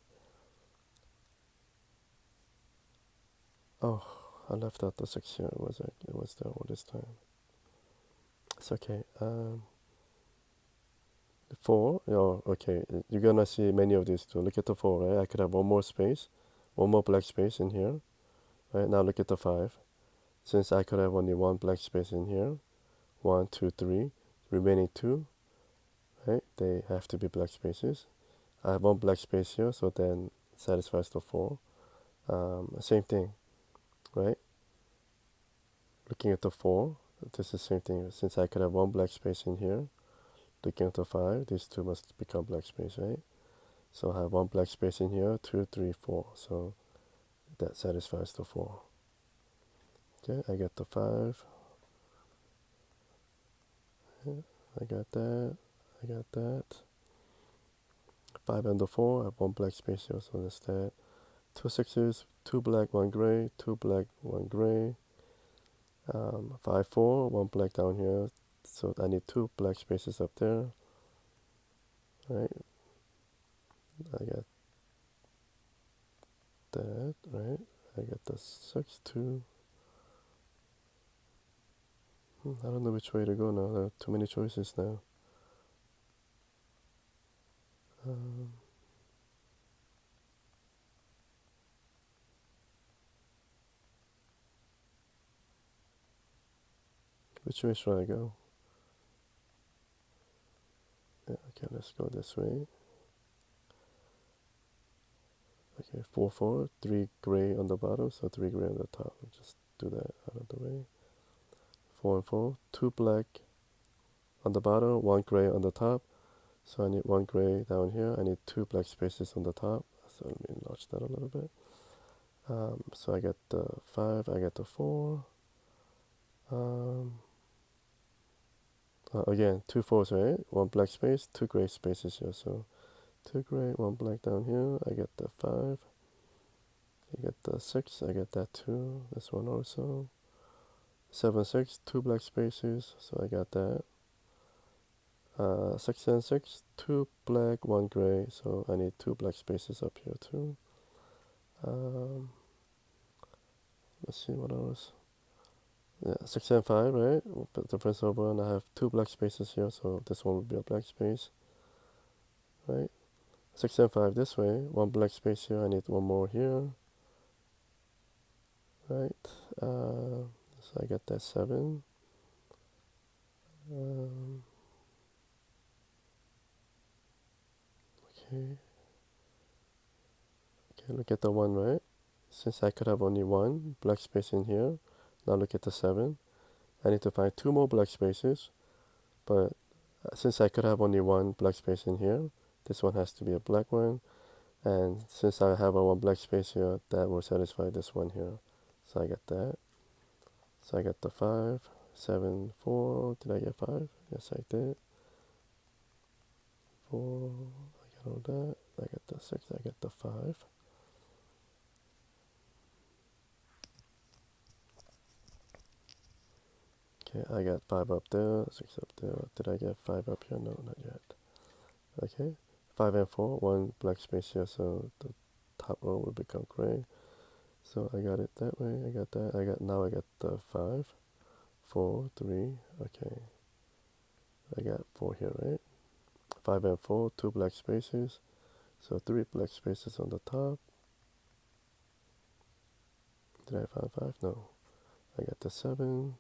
Speaker 1: Oh, I left out the 6 here. It was there all this time. It's okay. 4. Oh, okay. You're gonna see many of these too. Look at the 4, right? I could have one more space, one more black space in here. Right now, look at the 5. Since I could have only one black space in here, 1, 2, 3, remaining 2, right? They have to be black spaces. I have one black space here, so then it satisfies the 4. Same thing, right? Looking at the 4, this is the same thing. Since I could have one black space in here, looking at the 5, these two must become black space, right? So I have one black space in here, 2, 3, 4. So that satisfies the 4. Okay, I get the 5. Yeah, I got that. I got that. 5 and the 4, I have one black space here, so that's that. 2 6s, 2 black, 1 gray, 2 black, 1 gray. 5 4, 1 black down here, so I need 2 black spaces up there. Right, I got that. Right, I got the 6 2. I don't know which way to go now. There are too many choices now. Which way should I go? Yeah, okay, let's go this way. Okay, 4 4, 3 gray on the bottom, so 3 gray on the top. Just do that out of the way. 4 and 4, 2 black on the bottom, 1 gray on the top. So I need 1 gray down here. I need 2 black spaces on the top. So let me notch that a little bit. So I get the 5, I get the 4. Again, 2 4s, right? 1 black space, 2 gray spaces here. So 2 gray, 1 black down here. I get the 5. I get the 6, I get that 2. This one also. 7 6, 2 black spaces, so I got that. 6 and 6, 2 black, 1 gray, so I need 2 black spaces up here too. Let's see what else. Yeah, 6 and 5, right? We'll put the difference over, and I have 2 black spaces here, so this one would be a black space, right? 6 and 5 this way, 1 black space here, I need 1 more here, right? So I get that 7. Okay. Okay, look at the 1, right? Since I could have only 1 black space in here, now look at the 7. I need to find 2 more black spaces, but since I could have only 1 black space in here, this one has to be a black one, and since I have a 1 black space here, that will satisfy this one here. So I get that. So I get the 5, 7, 4. Did I get 5? Yes, I did. 4, I got all that. I get the 6, I get the 5. Okay, I got 5 up there, 6 up there. Did I get 5 up here? No, not yet. Okay, 5 and 4, 1 black space here, so the top row will become gray. So I got it that way, I got that. Now I got the 5, 4, 3, okay. I got 4 here, right? 5 and 4, 2 black spaces. So 3 black spaces on the top. Did I find 5? No. I got the 7.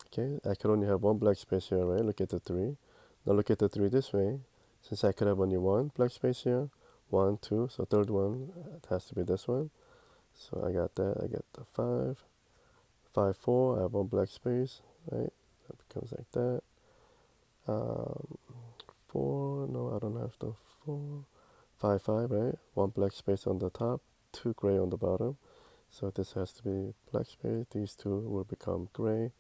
Speaker 1: Okay, I could only have 1 black space here, right? Look at the 3. Now look at the 3 this way. Since I could have only 1 black space here, 1, 2, so third one, it has to be this one. So I got that, I get the 5. 5, 4, I have 1 black space, right? That becomes like that. 4, no, I don't have the 4. 5, 5, right? 1 black space on the top, 2 gray on the bottom. So this has to be black space. These two will become gray.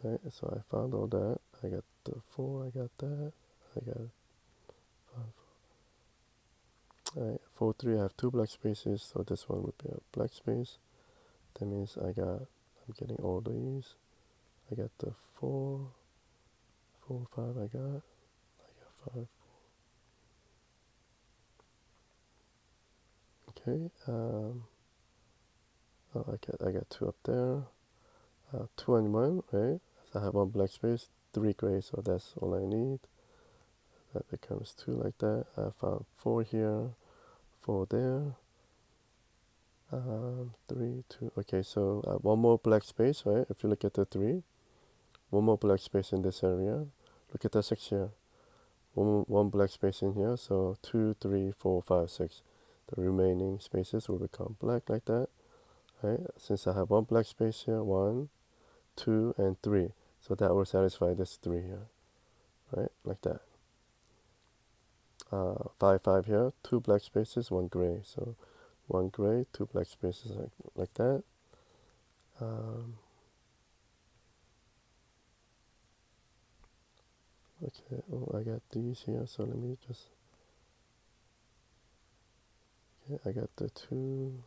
Speaker 1: Right, so I found all that. I got the 4, I got that. I got 5. Alright, 4, 3, I have 2 black spaces, so this one would be a black space. That means I'm getting all these. I got the 4, 4, 5 I got 5. Okay. Oh, I got 2 up there. 2 and 1, right? So I have 1 black space, 3 gray, so that's all I need. That becomes 2 like that. I found 4 here, 4 there. 3, 2. Okay, so 1 more black space, right? If you look at the 3, 1 more black space in this area. Look at the 6 here. One black space in here, so 2, 3, 4, 5, 6. The remaining spaces will become black like that, right? Since I have 1 black space here, 1, 2, and 3. So that will satisfy this 3 here, right? Like that. 5, 5 here, 2 black spaces, 1 gray. So 1 gray, 2 black spaces like that. Okay, oh, I got these here, so let me just, okay, I got the 2,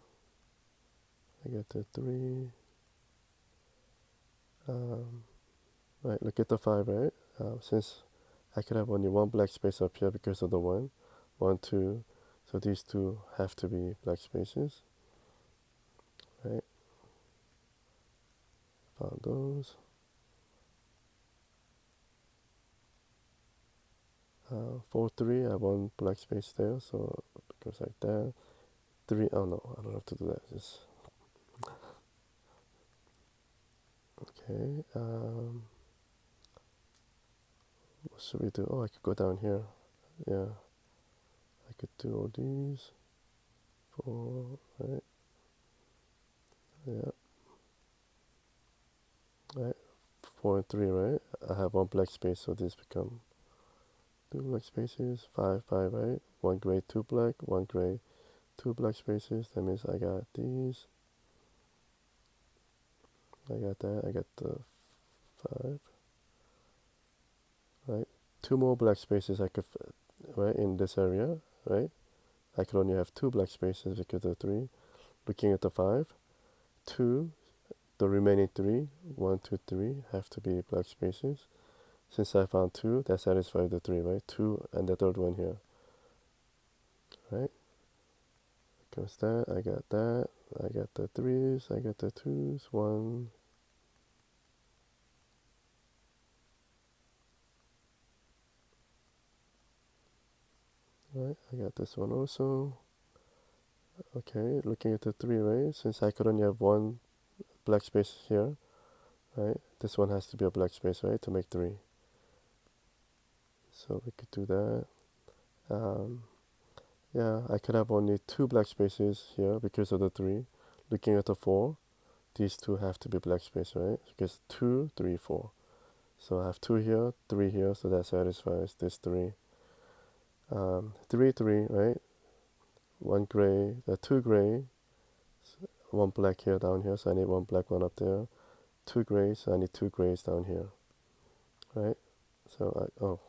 Speaker 1: I got the 3. Right, look at the 5, right? Since I could have only 1 black space up here because of the 1, 1, 2, so these 2 have to be black spaces, right? Found those. 4, 3, I have 1 black space there, so it goes like that. 3, oh no, I don't have to do that, just, okay. What should we do? Oh, I could go down here. Yeah, I could do all these. 4, right? Yeah, right. 4 and 3, right? I have 1 black space, so this become 2 black spaces. 5, 5, right? 1 gray, 2 black, 1 gray, 2 black spaces. That means I got these. I got that. I got the 5, right? 2 more black spaces I could, right, in this area, right? I could only have 2 black spaces because of 3. Looking at the 5, 2, the remaining 3, 1, 2, 3 have to be black spaces. Since I found 2, that satisfies the 3, right? 2 and the third one here, right? Comes that, I got that, I got the 3s, I got the 2s, 1, right? I got this one also. Okay, looking at the 3, right? Since I could only have 1 black space here, right? This one has to be a black space, right? To make 3. So we could do that. Yeah, I could have only 2 black spaces here because of the 3. Looking at the 4, these 2 have to be black space, right? Because 2, 3, 4. So I have 2 here, 3 here, so that satisfies this 3. 3, 3, right? 1 gray, 2 gray, 1 black here down here, so I need 1 black one up there. 2 grays, so I need 2 grays down here, right? So oh,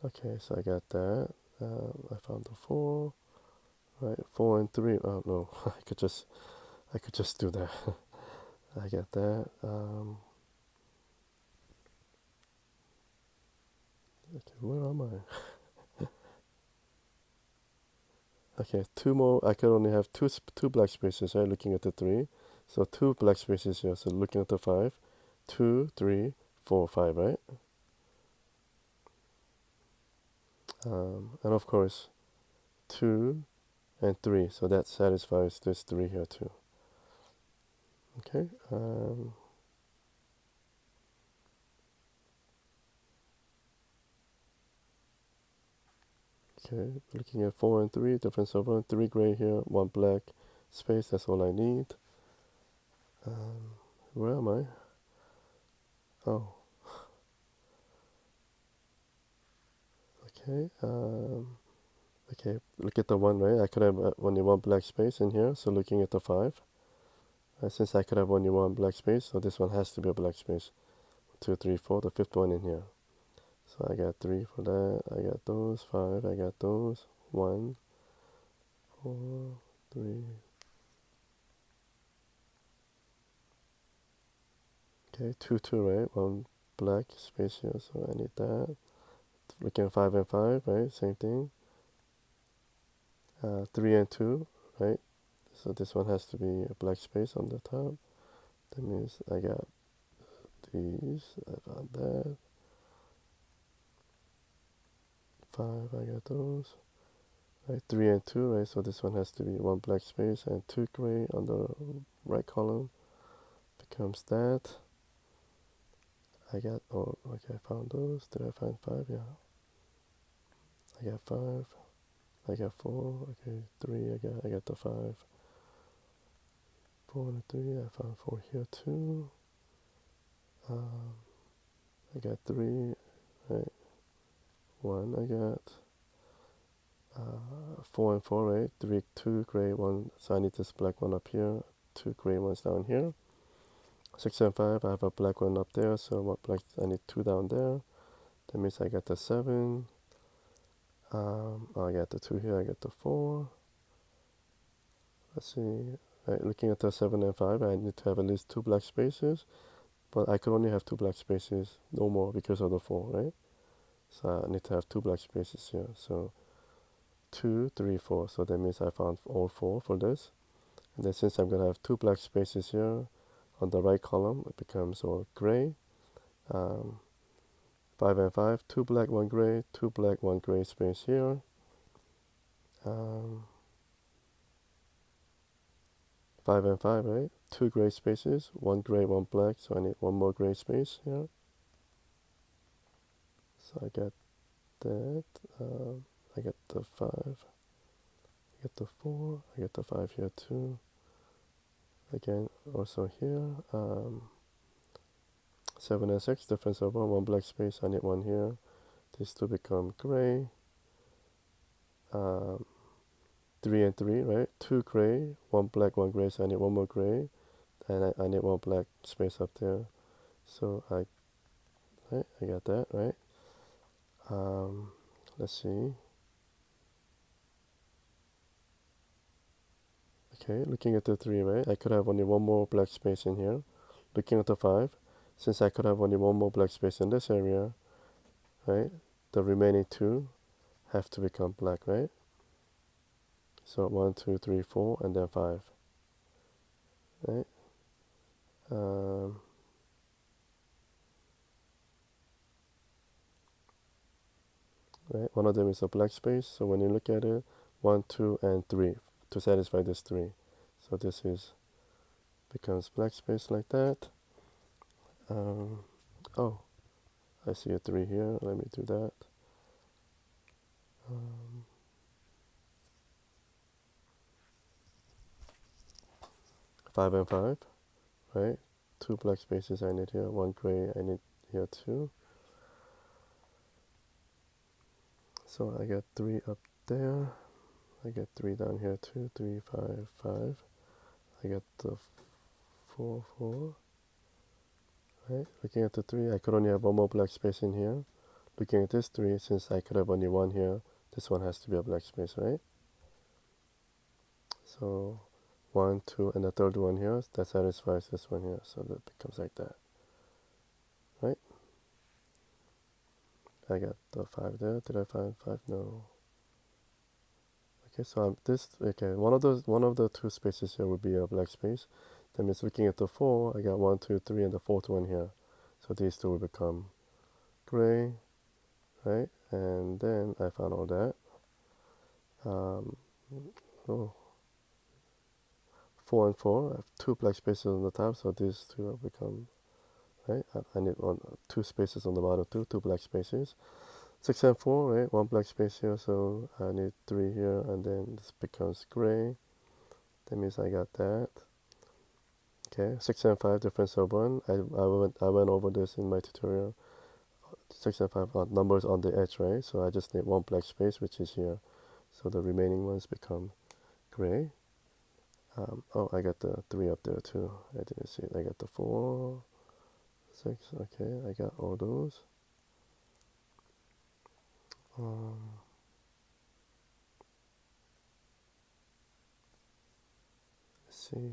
Speaker 1: okay, so I got that. I found the 4, right? 4 and 3. Oh no, I could just do that. I got that. Okay, where am I? Okay, 2 more. I could only have two black spaces, right? Looking at the 3, so 2 black spaces here. So looking at the 5, 2, 3, 4, 5, right? And of course, 2 and 3. So that satisfies this 3 here too. Okay. Okay, looking at 4 and 3, difference over 3 gray here, 1 black space, that's all I need. Where am I? Oh, okay. Okay, look at the 1, right? I could have only 1 black space in here, so looking at the 5. Since I could have only 1 black space, so this one has to be a black space. 2, 3, 4, the 5th one in here. So I got 3 for that, I got those, 5, I got those, 1, 4, 3. Okay, 2, 2, right? 1 black space here, so I need that. Looking at 5 and 5, right? Same thing. 3 and 2, right? So this one has to be a black space on the top. That means I got these, I found that. 5, I got those. Right, 3 and 2, right? So this one has to be 1 black space and 2 gray on the right column. Becomes that. I got, oh, okay, I found those. Did I find 5? Yeah. I got 5. I got 4. Okay, 3, I got the 5. 4 and 3, I found 4 here too. I got 3, right? 1, I got 4 and 4, right? 3, 2 gray, 1, so I need this black one up here, 2 gray ones down here. 6 and 5, I have a black one up there, so what black, I need 2 down there. That means I got the 7. I got the 2 here, I got the 4. Let's see, right, looking at the 7 and 5, I need to have at least 2 black spaces, but I could only have 2 black spaces, no more, because of the 4, right? So I need to have 2 black spaces here, so 2, 3, 4, so that means I found all 4 for this. And then since I'm going to have 2 black spaces here on the right column, it becomes all gray. 5 and 5, 2 black, 1 gray, 2 black, 1 gray space here. 5 and 5, right? 2 gray spaces, 1 gray, 1 black, so I need 1 more gray space here. So I got that. I got the 5. I got the 4. I got the 5 here too. Again, also here. 7 and 6, difference of 1 black space, I need 1 here. These two become gray. 3 and 3, right? 2 gray, 1 black, 1 gray, so I need 1 more gray. And I need 1 black space up there. So I got that, right? Let's see. Okay, looking at the 3, right? I could have only 1 more black space in here. Looking at the 5, since I could have only 1 more black space in this area, right? The remaining 2 have to become black, right? So 1, 2, 3, 4, and then 5, right? Right, one of them is a black space, so when you look at it, 1, 2, and 3 to satisfy this 3. So this is becomes black space like that. Oh, I see a 3 here. Let me do that. 5 and 5, right? 2 black spaces I need here. 1 gray I need here too. So I got 3 up there. I got 3 down here too. 3, 5, 5. I got the 4, 4. Right, looking at the 3, I could only have 1 more black space in here. Looking at this 3, since I could have only 1 here, this one has to be a black space, right? So 1, 2, and the third one here, that satisfies this one here, so that becomes like that, right? I got the 5 there. Did I find 5? No. Okay, so one of the 2 spaces here would be a black space. That means looking at the 4, I got 1, 2, 3, and the 4th one here. So these 2 will become gray, right? And then I found all that. Oh, 4 and 4, I have 2 black spaces on the top, so these 2 will become, right? I need 2 spaces on the bottom too, 2 black spaces. 6 and 4, right? 1 black space here, so I need 3 here, and then this becomes gray. That means I got that. Okay, 6 and 5, difference of 1. I went over this in my tutorial. 6 and 5 are numbers on the edge, right? So I just need 1 black space, which is here. So the remaining ones become gray. Oh, I got the 3 up there too. I didn't see it. I got the 4, 6. Okay, I got all those. Let's see.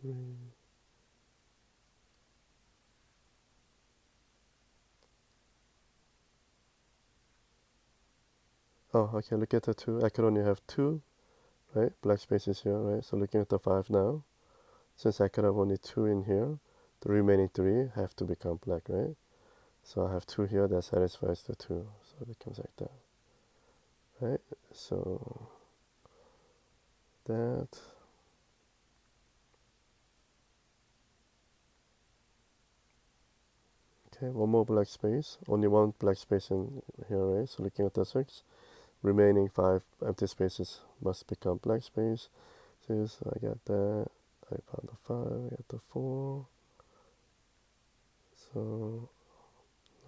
Speaker 1: 3. Oh, okay, look at the 2. I could only have 2, right? Black spaces here, right? So looking at the 5 now, since I could have only 2 in here, the remaining 3 have to become black, right? So I have 2 here that satisfies the 2. So it becomes like that, right? So that, okay, one more black space. Only one black space in here, right? So looking at the 6, remaining 5 empty spaces must become black space. So I got that. I found the 5, I got the 4. So,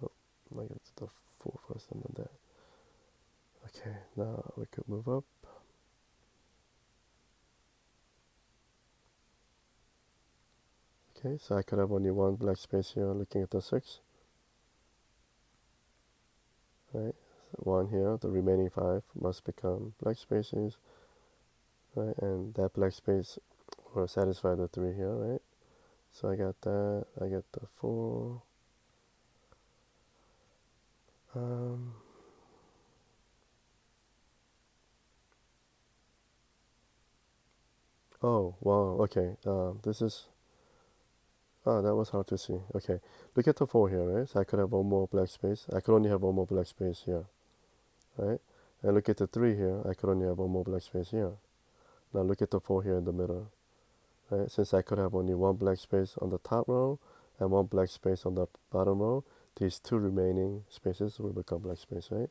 Speaker 1: no, I got the 4 first and then that. Okay, now we could move up. Okay, so I could have only one black space here looking at the 6. Right, so 1 here, the remaining 5 must become black spaces. Right, and that black space will satisfy the 3 here, right? So I got that, I get the 4. Um, oh, wow, okay, this is, oh, that was hard to see. Okay, look at the 4 here, right? So I could have one more black space. I could only have one more black space here, right? And look at the 3 here. I could only have one more black space here. Now look at the 4 here in the middle, right? Since I could have only one black space on the top row and one black space on the bottom row, these 2 remaining spaces will become black space, right?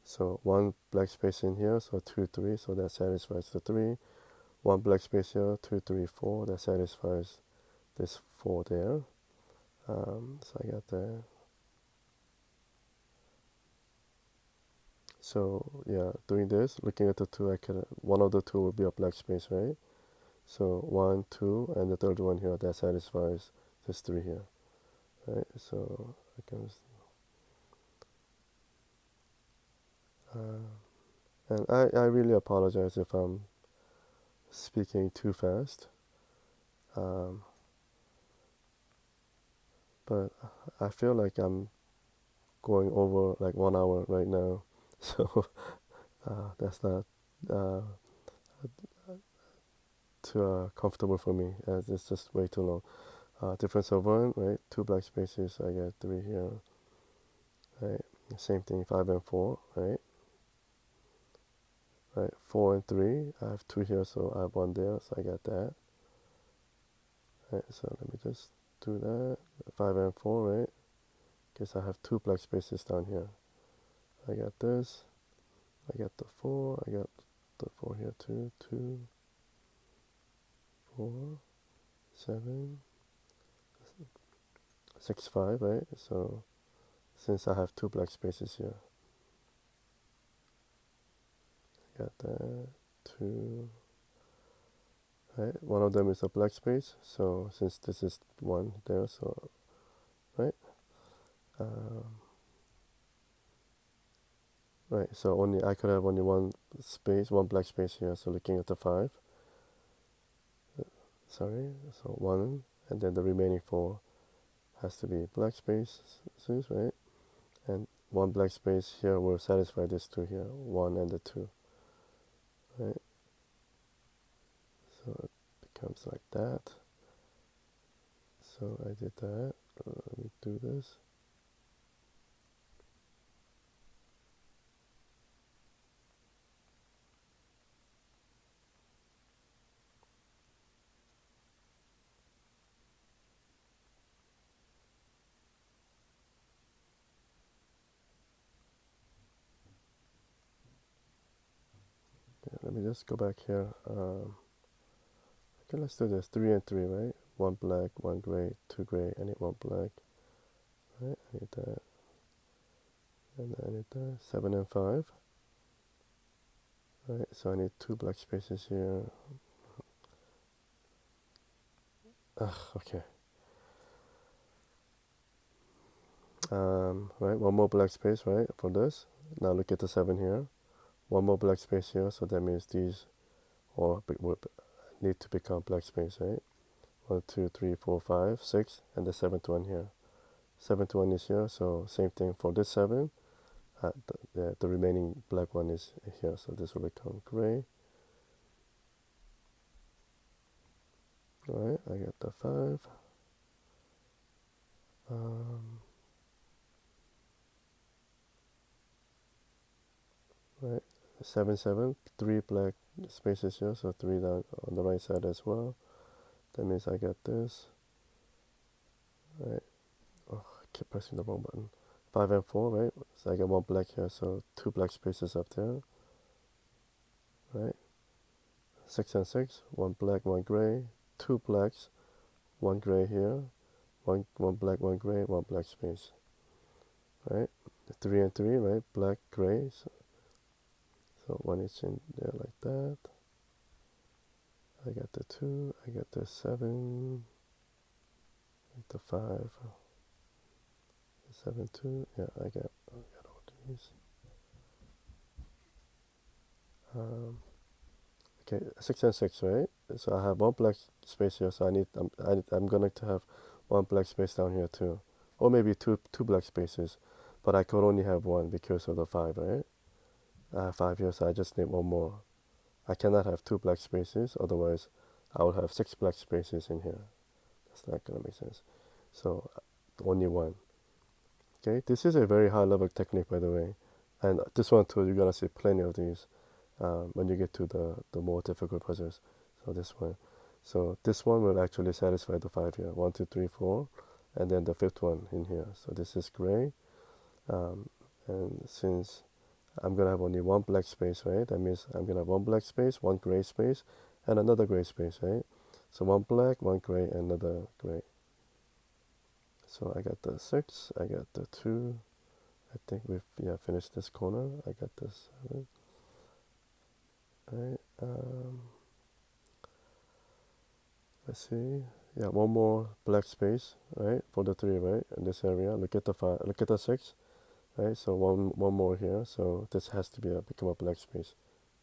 Speaker 1: So one black space in here, so 2, 3, so that satisfies the 3. One black space here, 2, 3, 4, that satisfies this 4 there. So I got that. So yeah, doing this, looking at the 2, I can, one of the 2 will be a black space, right? So 1, 2, and the third one here, that satisfies this 3 here, right? So I can, and I really apologize if I'm speaking too fast, um, but I feel like I'm going over like 1 hour right now, so that's not uh, too comfortable for me, as it's just way too long. Difference of 1, right? 2 black spaces, I got 3 here, right? Same thing, 5 and 4, right? Right, 4 and 3, I have 2 here, so I have 1 there, so I got that. Right, so let me just do that. 5 and 4, right? Guess I have 2 black spaces down here. I got this, I got the 4, I got the 4 here too, 2, 4, 7, 6, 5, right? So since I have 2 black spaces here, I got that, 2, right? One of them is a black space, so since this is 1 there, so, right? Um, right, so only I could have only one space, one black space here, so looking at the 5, sorry, so 1, and then the remaining 4 has to be black spaces, right? And one black space here will satisfy this 2 here, 1 and the 2, right? So it becomes like that. So I did that. Let me do this. Yeah, let me just go back here. Okay, let's do this. 3 and 3, right? 1 black, 1 gray, 2 gray. I need 1 black, right? I need that. And I need that. 7 and 5. Right, so I need 2 black spaces here. Okay. Right, 1 more black space, right, for this. Now look at the 7 here. 1 more black space here, so that means these all would need to become black space, right? 1, 2, 3, 4, 5, 6, and the 7th one here. 7th one is here, so same thing for this 7. the remaining black one is here, so this will become gray. All right, I get the 5. Right, 7 7, 3 black spaces here, so 3 down on the right side as well. That means I get this. Right, oh, I keep pressing the wrong button. 5 and 4, right? So I get 1 black here, so 2 black spaces up there. Right, 6 and 6, 1 black, 1 gray, 2 blacks, 1 gray here, one black, 1 gray, 1 black space. Right, 3 and 3, right? Black, gray. So 1 is in there like that. I got the 2, I got the 7, the 5, 7 2. Yeah, I got all these. Okay, 6 and 6, right? So I have 1 black space here, so I'm gonna to have 1 black space down here too, or maybe two black spaces, but I could only have 1 because of the 5, right? I have 5 here, so I just need 1 more. I cannot have 2 black spaces, otherwise I would have 6 black spaces in here. That's not gonna make sense. So only 1. Okay, this is a very high level technique, by the way, and this one too, you're gonna see plenty of these when you get to the more difficult puzzles. So this one will actually satisfy the 5 here, 1 2 3 4, and then the 5th one in here. So this is gray, and since I'm gonna have only 1 black space, right? That means I'm gonna have 1 black space, 1 gray space, and another gray space, right? So 1 black, 1 gray, and another gray. So I got the 6, I got the 2. I think we've finished this corner. I got this 7. Right. Let's see. Yeah, 1 more black space, right, for the 3, right, in this area. Look at the 5. Look at the 6, right? So one more here. So this has to become a black space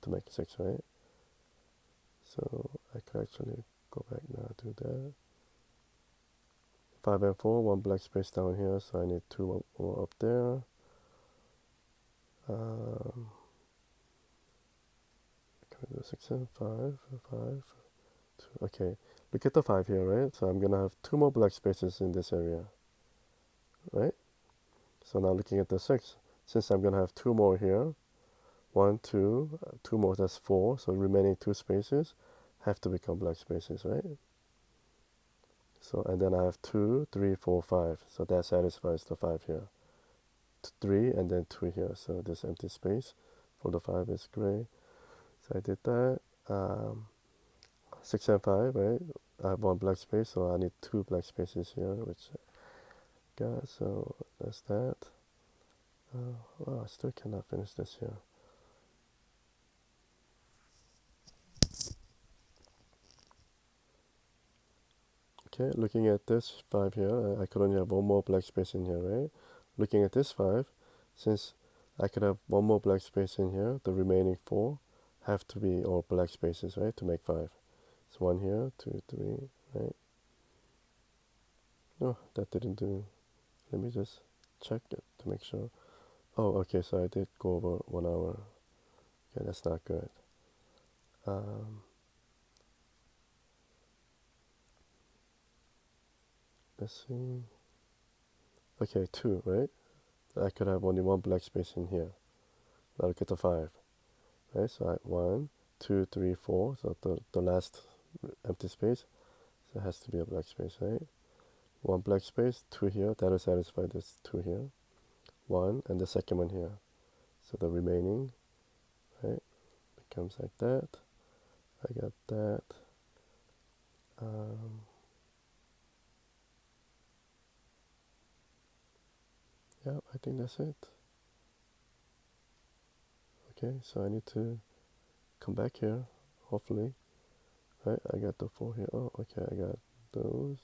Speaker 1: to make 6, right? So I could actually go back now to that. 5 and 4, 1 black space down here. So I need 2 more up there. Can we do 6 and 5, 5, 2. Okay, look at the 5 here, right? So I'm gonna have 2 more black spaces in this area, right? So now looking at the 6, since I'm gonna have 2 more here, 1 2, 2 more, that's 4. So remaining 2 spaces have to become black spaces, right? So and then I have 2 3 4 5. So that satisfies the 5 here. 3 and then 2 here. So this empty space for the 5 is gray. So I did that. 6 and 5, right? I have 1 black space, so I need 2 black spaces here, which I got. So that's that. Oh, I still cannot finish this here. Okay, looking at this 5 here, I could only have 1 more black space in here, right? Looking at this 5, since I could have 1 more black space in here, the remaining 4 have to be all black spaces, right, to make 5. So 1 here, 2, 3, right? No, that didn't do. Let me just check it to make sure. Oh, okay, so I did go over 1 hour. Okay, that's not good. Let's see. Okay, 2, right? I could have only 1 black space in here. Now look at the 5, right? So I have 1, 2, 3, 4. So the last empty space, so it has to be a black space, right? 1 black space, 2 here. That will satisfy this 2 here. 1, and the second one here. So the remaining, right, becomes like that. I got that. Yeah, I think that's it. Okay, so I need to come back here, hopefully. Right, I got the 4 here. Oh, okay, I got those.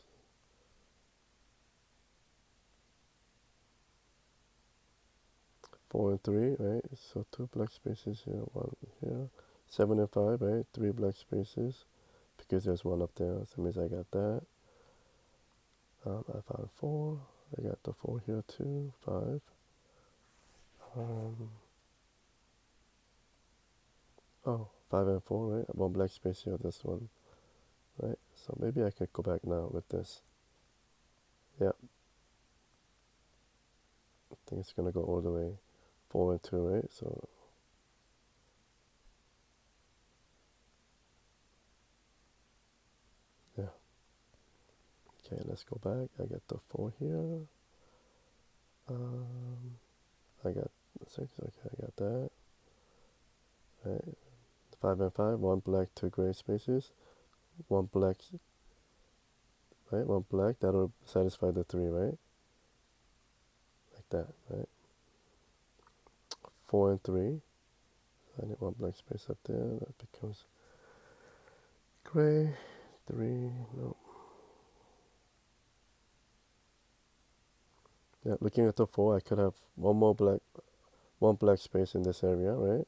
Speaker 1: Four and 3, right? So 2 black spaces here, 1 here. 7 and 5, right? 3 black spaces because there's 1 up there. So that means I got that. I found 4. I got the 4 here too. 5. Um, oh, 5 and 4, right? One black space here, this one, right? So maybe I could go back now with this. Yeah, I think it's gonna go all the way 4 and 2, right? So yeah. Okay, let's go back. I got the 4 here. Um, I got the 6. Okay, I got that. Right. 5 and 5. One black, two gray spaces. One black, right? One black. That'll satisfy the 3, right? Like that, right? 4 and 3. I need one black space up there. That becomes gray. 3. No. Yeah. Looking at the 4, I could have one black space in this area, right?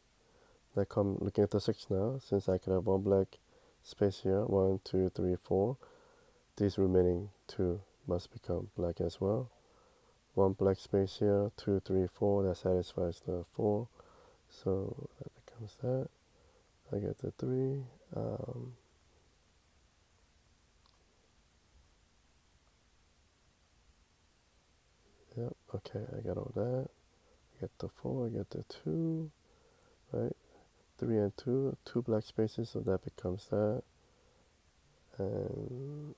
Speaker 1: Like I'm looking at the 6 now, since I could have one black space here, 1, 2, 3, 4. These remaining 2 must become black as well. One black space here, 2, 3, 4. That satisfies the 4. So that becomes that. I get the 3. Yep, okay, I got all that. I get the 4, I get the 2, right? 3 and 2, 2 black spaces, so that becomes that. And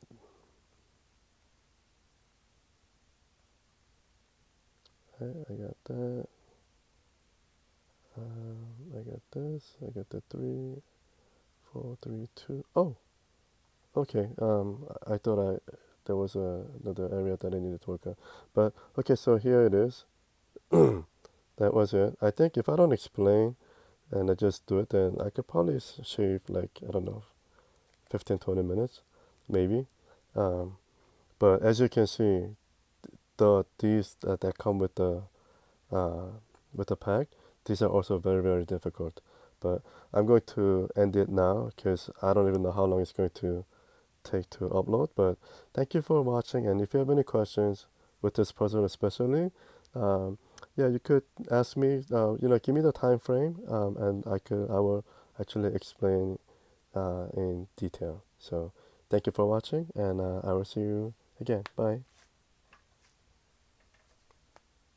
Speaker 1: I got that. I got this. I got the 3, 4, 3, 2. Oh, okay. I thought there was another area that I needed to work on, but okay. So here it is. That was it. I think if I don't explain and I just do it, then I could probably shave like I don't know, 15, 20 minutes, maybe. Um, but as you can see, these that come uh, with the pack, these are also very, very difficult. But I'm going to end it now because I don't even know how long it's going to take to upload. But thank you for watching, and if you have any questions with this puzzle especially, um, yeah, you could ask me. Give me the time frame, and I will actually explain in detail. So thank you for watching, and I will see you again. Bye.